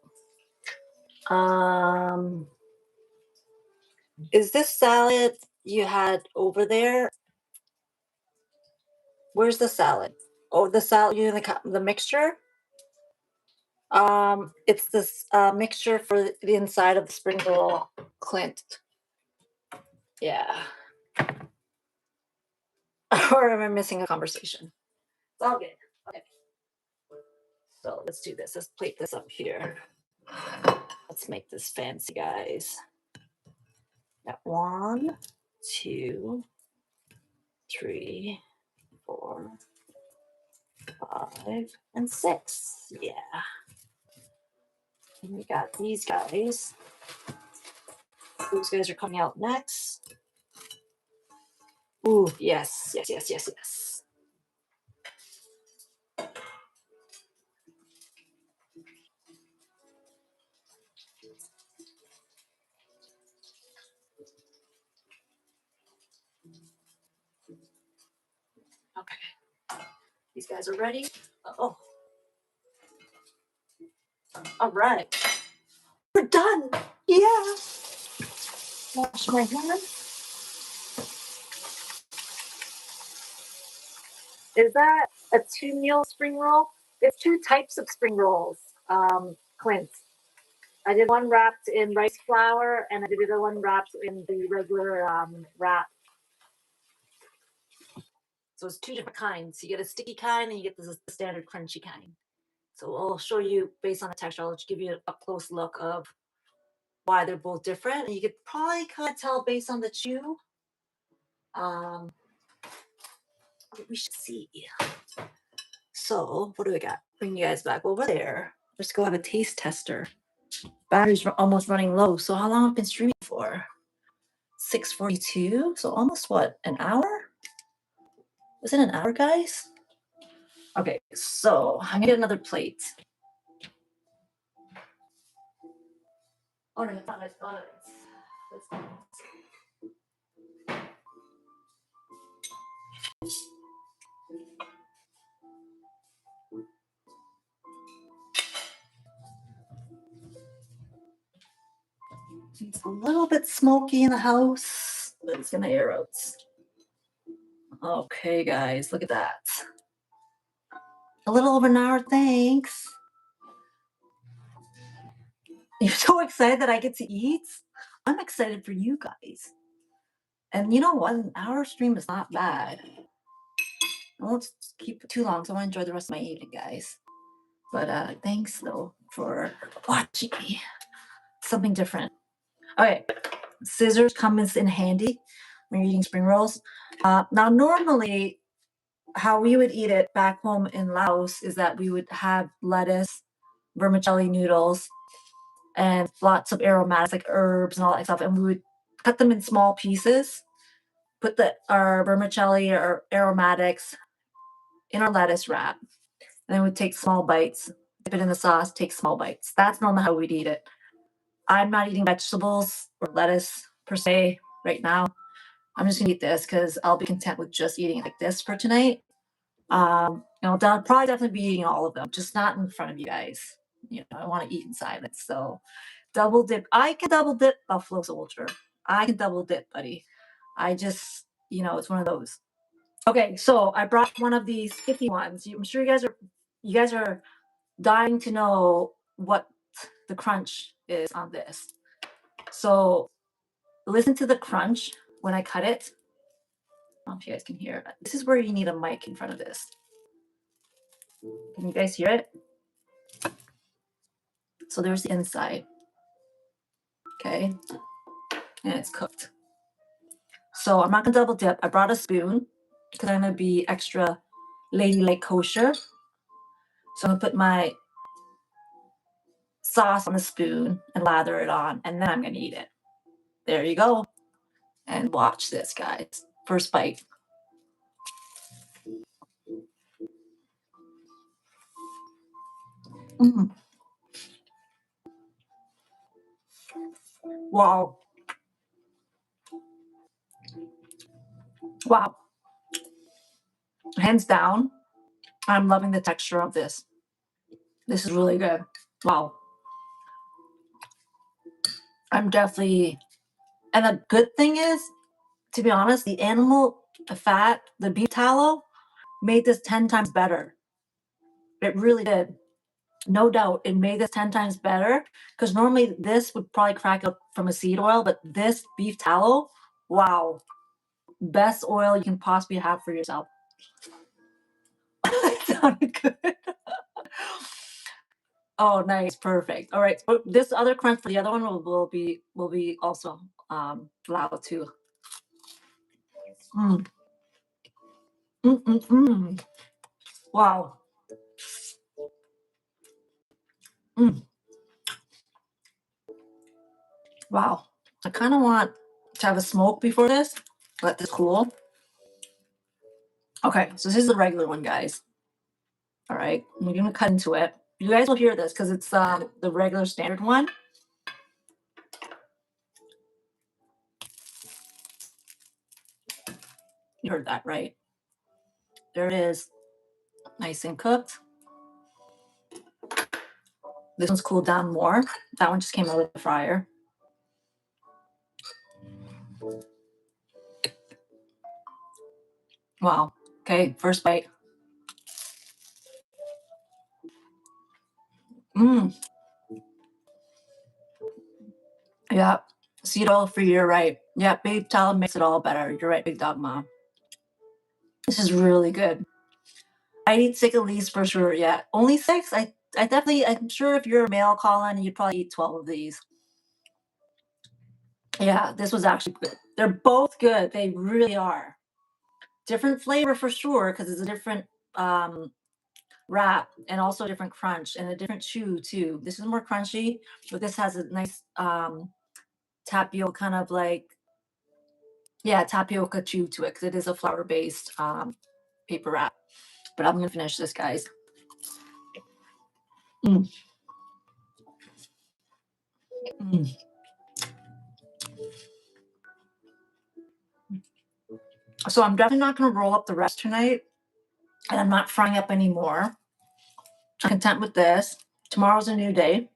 Is this salad you had over there? Where's the salad? Oh, the salad, you know, the mixture? It's this mixture for the inside of the spring roll, Clint. Yeah. Or am I missing a conversation? It's all good. Okay. So let's do this. Let's plate this up here. Let's make this fancy, guys. Got 1, 2, 3, 4, 5, and 6. Yeah. And we got these guys. Those guys are coming out next. Ooh, yes, yes, yes, yes, yes. Okay. These guys are ready. Oh. All right. We're done. Yeah. Wash my hands. Is that a 2-meal spring roll? There's 2 types of spring rolls, Clint. I did one wrapped in rice flour, and I did the other one wrapped in the regular wrap. So it's 2 different kinds. You get a sticky kind, and you get the standard crunchy kind. So I'll show you based on the texture. I'll just give you a close look of why they're both different. And you could probably kind of tell based on the chew. We should see. So what do we got? Bring you guys back over there. Let's go have a taste tester. Battery's almost running low. So how long have I been streaming for? 6:42. So almost what? An hour? Was it an hour, guys? Okay, so I'm gonna get another plate. All right, all right, all right. Let's go. It's a little bit smoky in the house, but it's gonna air out. Okay, guys, look at that. A little over an hour, thanks. You're so excited that I get to eat. I'm excited for you guys. And you know what? An hour stream is not bad. I won't keep it too long, so I want to enjoy the rest of my evening, guys. But thanks though for watching me. Something different. Okay, scissors comes in handy when you're eating spring rolls. Now, normally, how we would eat it back home in Laos is that we would have lettuce, vermicelli noodles, and lots of aromatics like herbs and all that stuff, and we would cut them in small pieces. Put our vermicelli or aromatics in our lettuce wrap, and then we'd take small bites, dip it in the sauce, take small bites. That's normally how we'd eat it. I'm not eating vegetables or lettuce per se right now. I'm just gonna eat this because I'll be content with just eating it like this for tonight. I'll probably definitely be eating all of them, just not in front of you guys. You know, I want to eat in silence. So double dip. I can double dip Buffalo Soldier. I can double dip, buddy. I just, it's one of those. Okay, so I brought one of these sticky ones. I'm sure you guys are dying to know what the crunch is on this. So listen to the crunch when I cut it. I don't know if you guys can hear it. This is where you need a mic in front of this. Can you guys hear it? So there's the inside. Okay. And it's cooked. So I'm not gonna double dip. I brought a spoon because I'm gonna be extra ladylike kosher. So I'm gonna put my sauce on the spoon and lather it on, and then I'm gonna eat it. There you go. And watch this, guys. First bite. Mm. Wow. Wow. Hands down, I'm loving the texture of this. This is really good. Wow. I'm definitely, and the good thing is, to be honest, the animal fat, the beef tallow, made this 10 times better. It really did. No doubt, it made this 10 times better because normally this would probably crack up from a seed oil, but this beef tallow, wow, best oil you can possibly have for yourself. It sounded good. Oh, nice, perfect. All right, so this other crunch for the other one will be also allowed too. Mm. Mm. Wow. Mm. Wow. I kind of want to have a smoke before this. Let this cool. Okay, so this is the regular one, guys. All right, we're gonna cut into it. You guys will hear this because it's the regular standard one. You heard that, right? There it is, nice and cooked. This one's cooled down more. That one just came out of the fryer. Wow. Okay, first bite. Mmm. Yeah. Seed oil for you, right. Yeah, beef tallow makes it all better. You're right, Big Dog Mom. This is really good. I eat 6 at least for sure. Yeah, only 6. I'm sure if you're a male, Colin, you'd probably eat 12 of these. Yeah, this was actually good. They're both good. They really are. Different flavor for sure because it's a different wrap and also a different crunch and a different chew too. This is more crunchy, but this has a nice tapioca kind of like, yeah, tapioca chew to it because it is a flour based paper wrap. But I'm gonna finish this, guys. Mm. Mm. So I'm definitely not gonna roll up the rest tonight, and I'm not frying up anymore. I'm content with this. Tomorrow's a new day.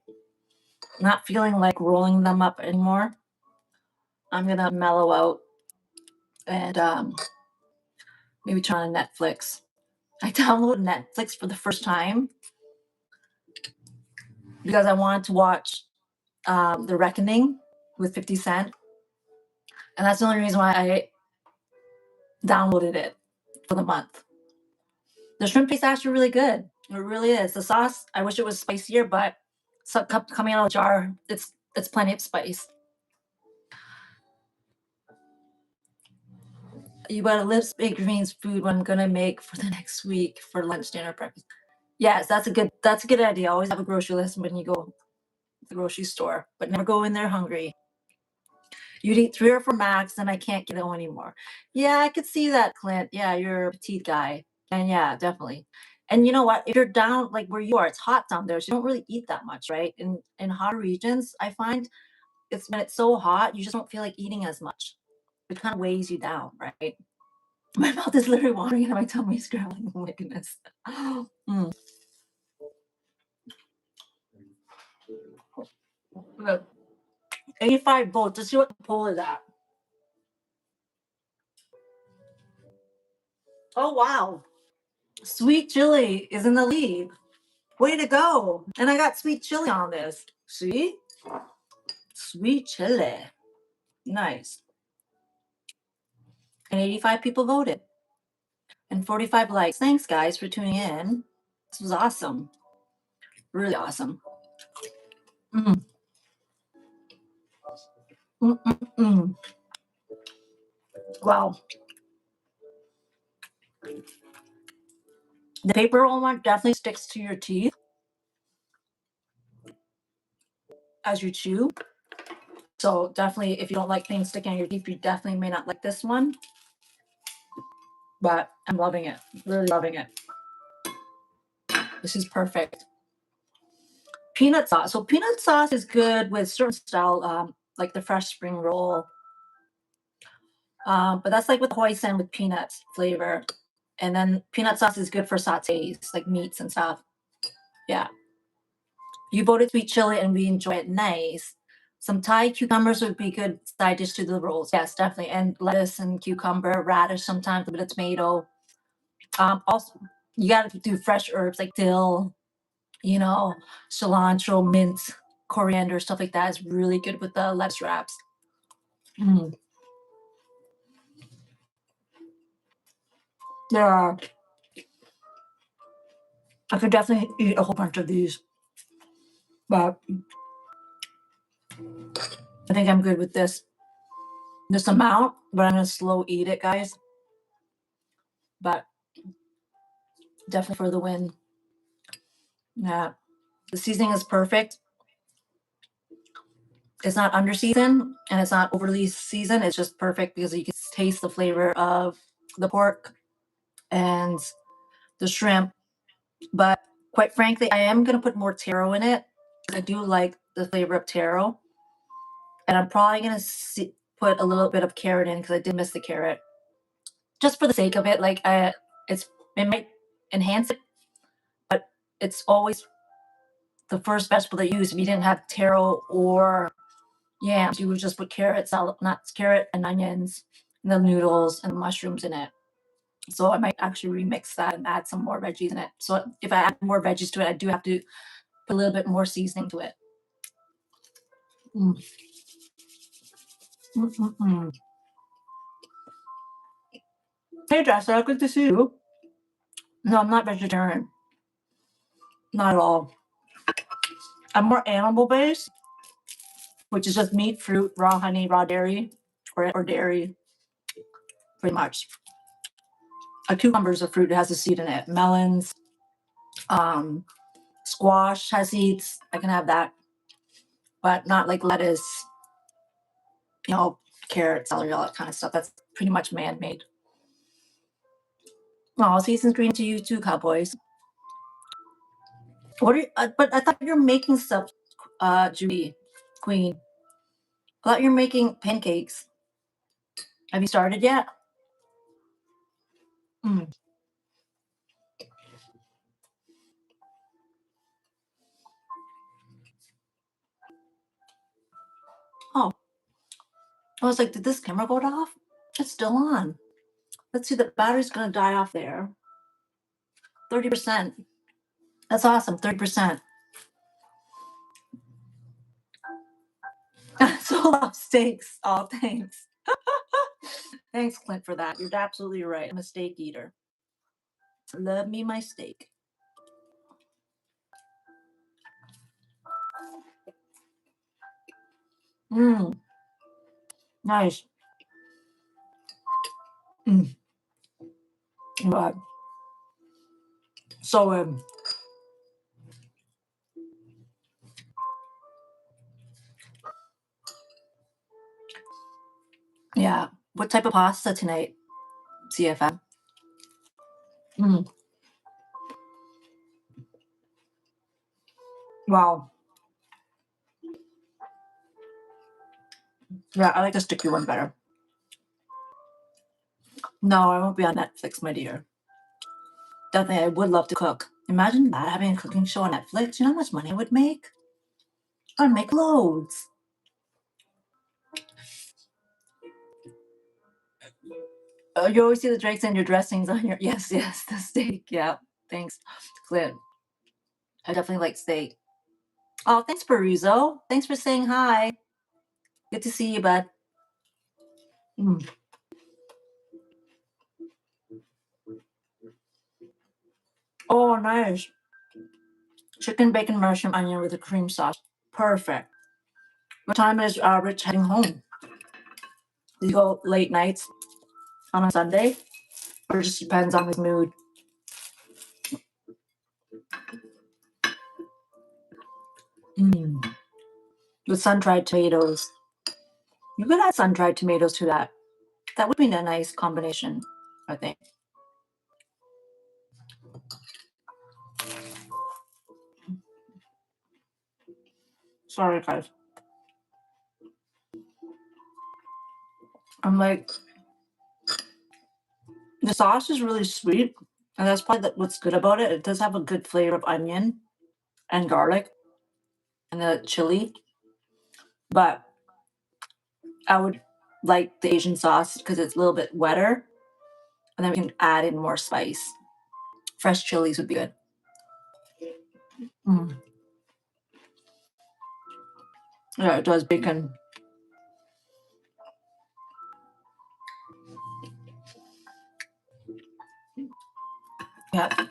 Not feeling like rolling them up anymore. I'm gonna mellow out and maybe try on Netflix. I downloaded Netflix for the first time because I wanted to watch The Reckoning with 50 Cent. And that's the only reason why I downloaded it for the month. The shrimp taste actually really good. It really is. The sauce, I wish it was spicier, but coming out of the jar, it's plenty of spice. You better live baked greens food what I'm gonna make for the next week for lunch, dinner, breakfast. Yes, that's a good idea. Always have a grocery list when you go to the grocery store, but never go in there hungry. You'd eat 3 or 4 max, and I can't get on anymore. Yeah, I could see that, Clint. Yeah, you're a petite guy. And yeah, definitely. And you know what? If you're down like where you are, it's hot down there, so you don't really eat that much, right? In hotter regions, I find it's when it's so hot, you just don't feel like eating as much. It kind of weighs you down, right? My mouth is literally watering and my tummy is growling. Oh my goodness. Mm. Look, 85 volts. Let's see what the poll is at. Oh wow. Sweet chili is in the lead. Way to go. And I got sweet chili on this. See? Sweet chili. Nice. And 85 people voted. And 45 likes. Thanks, guys, for tuning in. This was awesome. Really awesome. Mm. Mm. Wow. The paper roll one definitely sticks to your teeth as you chew. So definitely, if you don't like things sticking on your teeth, you definitely may not like this one. But I'm loving it. Really loving it. This is perfect. Peanut sauce. So peanut sauce is good with certain style, like the fresh spring roll. But that's like with hoisin with peanut flavor. And then peanut sauce is good for sautés, like meats and stuff. Yeah. You voted sweet chili and we enjoy it. Nice. Some Thai cucumbers would be good side dish to the rolls. Yes, definitely. And lettuce and cucumber, radish, sometimes a bit of tomato. Also, you got to do fresh herbs like dill, cilantro, mint, coriander, stuff like that is really good with the lettuce wraps. Mm. Yeah, I could definitely eat a whole bunch of these, but I think I'm good with this amount. But I'm gonna slow eat it, guys. But definitely for the win. Yeah, the seasoning is perfect. It's not under seasoned and it's not overly seasoned. It's just perfect because you can taste the flavor of the pork and the shrimp. But quite frankly, I am going to put more taro in it. I do like the flavor of taro. And I'm probably going to put a little bit of carrot in because I did miss the carrot. Just for the sake of it. It might enhance it, but it's always the first vegetable that you use. If you didn't have taro or yams, you would just put carrot and onions, and the noodles and the mushrooms in it. So I might actually remix that and add some more veggies in it. So if I add more veggies to it, I do have to put a little bit more seasoning to it. Mm. Mm-mm-mm. Hey Jessica, good to see you. No, I'm not vegetarian. Not at all. I'm more animal based, which is just meat, fruit, raw honey, raw dairy, or dairy, pretty much. A cucumber is a fruit, it has a seed in it. Melons, squash has seeds. I can have that, but not like lettuce, carrot, celery, all that kind of stuff. That's pretty much man-made. Oh, season's green to you too, cowboys. What are you? But I thought you were making stuff, Judy, Queen. I thought you were making pancakes. Have you started yet? Mm. Oh, I was like, did this camera go off? It's still on. Let's see, the battery's gonna die off there. 30%. That's awesome. 30%. Sold off steaks. Oh, thanks. Thanks, Clint, for that. You're absolutely right. I'm a steak eater. Love me my steak. Mmm. Nice. Mm. But, so yeah. What type of pasta tonight, CFM? Mm. Wow. Yeah, I like the sticky one better. No, I won't be on Netflix, my dear. Definitely, I would love to cook. Imagine that, having a cooking show on Netflix. You know how much money I would make? I'd make loads. You always see the drakes and your dressings on your. Yes, the steak. Yeah, thanks, Clint. I definitely like steak. Oh, thanks, Peruzo. Thanks for saying hi. Good to see you, bud. Mm. Oh, nice. Chicken, bacon, mushroom, onion with a cream sauce. Perfect. What time is Rich heading home? Do you go late nights on a Sunday? Or it just depends on his mood? With sun-dried tomatoes. You could add sun-dried tomatoes to that. That would be a nice combination, I think. Sorry, guys. I'm like, the sauce is really sweet, and that's probably what's good about it. It does have a good flavor of onion and garlic and the chili, but I would like the Asian sauce because it's a little bit wetter, and then we can add in more spice. Fresh chilies would be good. Yeah, it does bacon. Yeah. And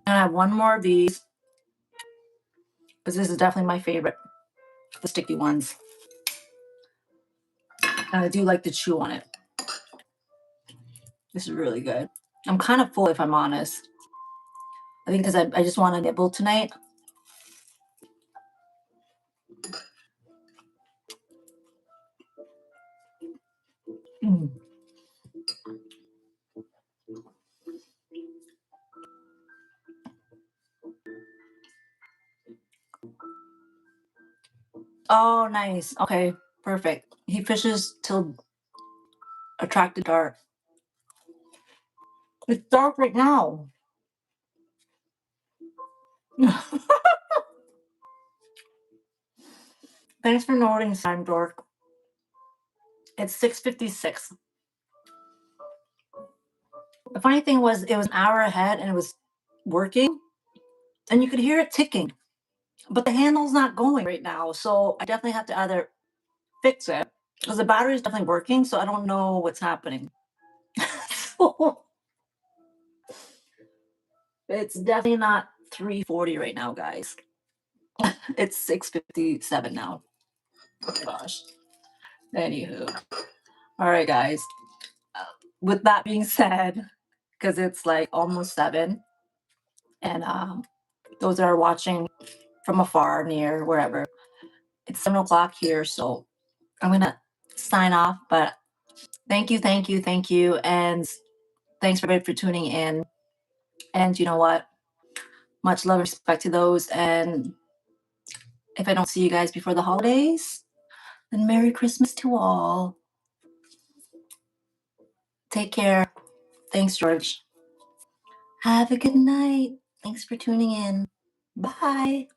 I have one more of these because this is definitely my favorite, the sticky ones. And I do like to chew on it. This is really good. I'm kind of full, if I'm honest. I think because I just want to nibble tonight. Oh, nice. Okay, perfect. He fishes till attracted dark. It's dark right now. Thanks for noting, Simon Dork. It's 6:56. The funny thing was, it was an hour ahead and it was working, and you could hear it ticking, but the handle's not going right now. So I definitely have to either fix it because the battery is definitely working. So I don't know what's happening. It's definitely not 3:40 right now, guys. It's 6:57 now. Oh my gosh. Anywho, all right, guys. With that being said, because it's like almost 7, and those that are watching from afar, near, wherever, it's 7 o'clock here. So I'm gonna sign off. But thank you, thank you, thank you, and thanks for tuning in. And you know what? Much love and respect to those. And if I don't see you guys before the holidays, then Merry Christmas to all. Take care. Thanks, George. Have a good night. Thanks for tuning in. Bye.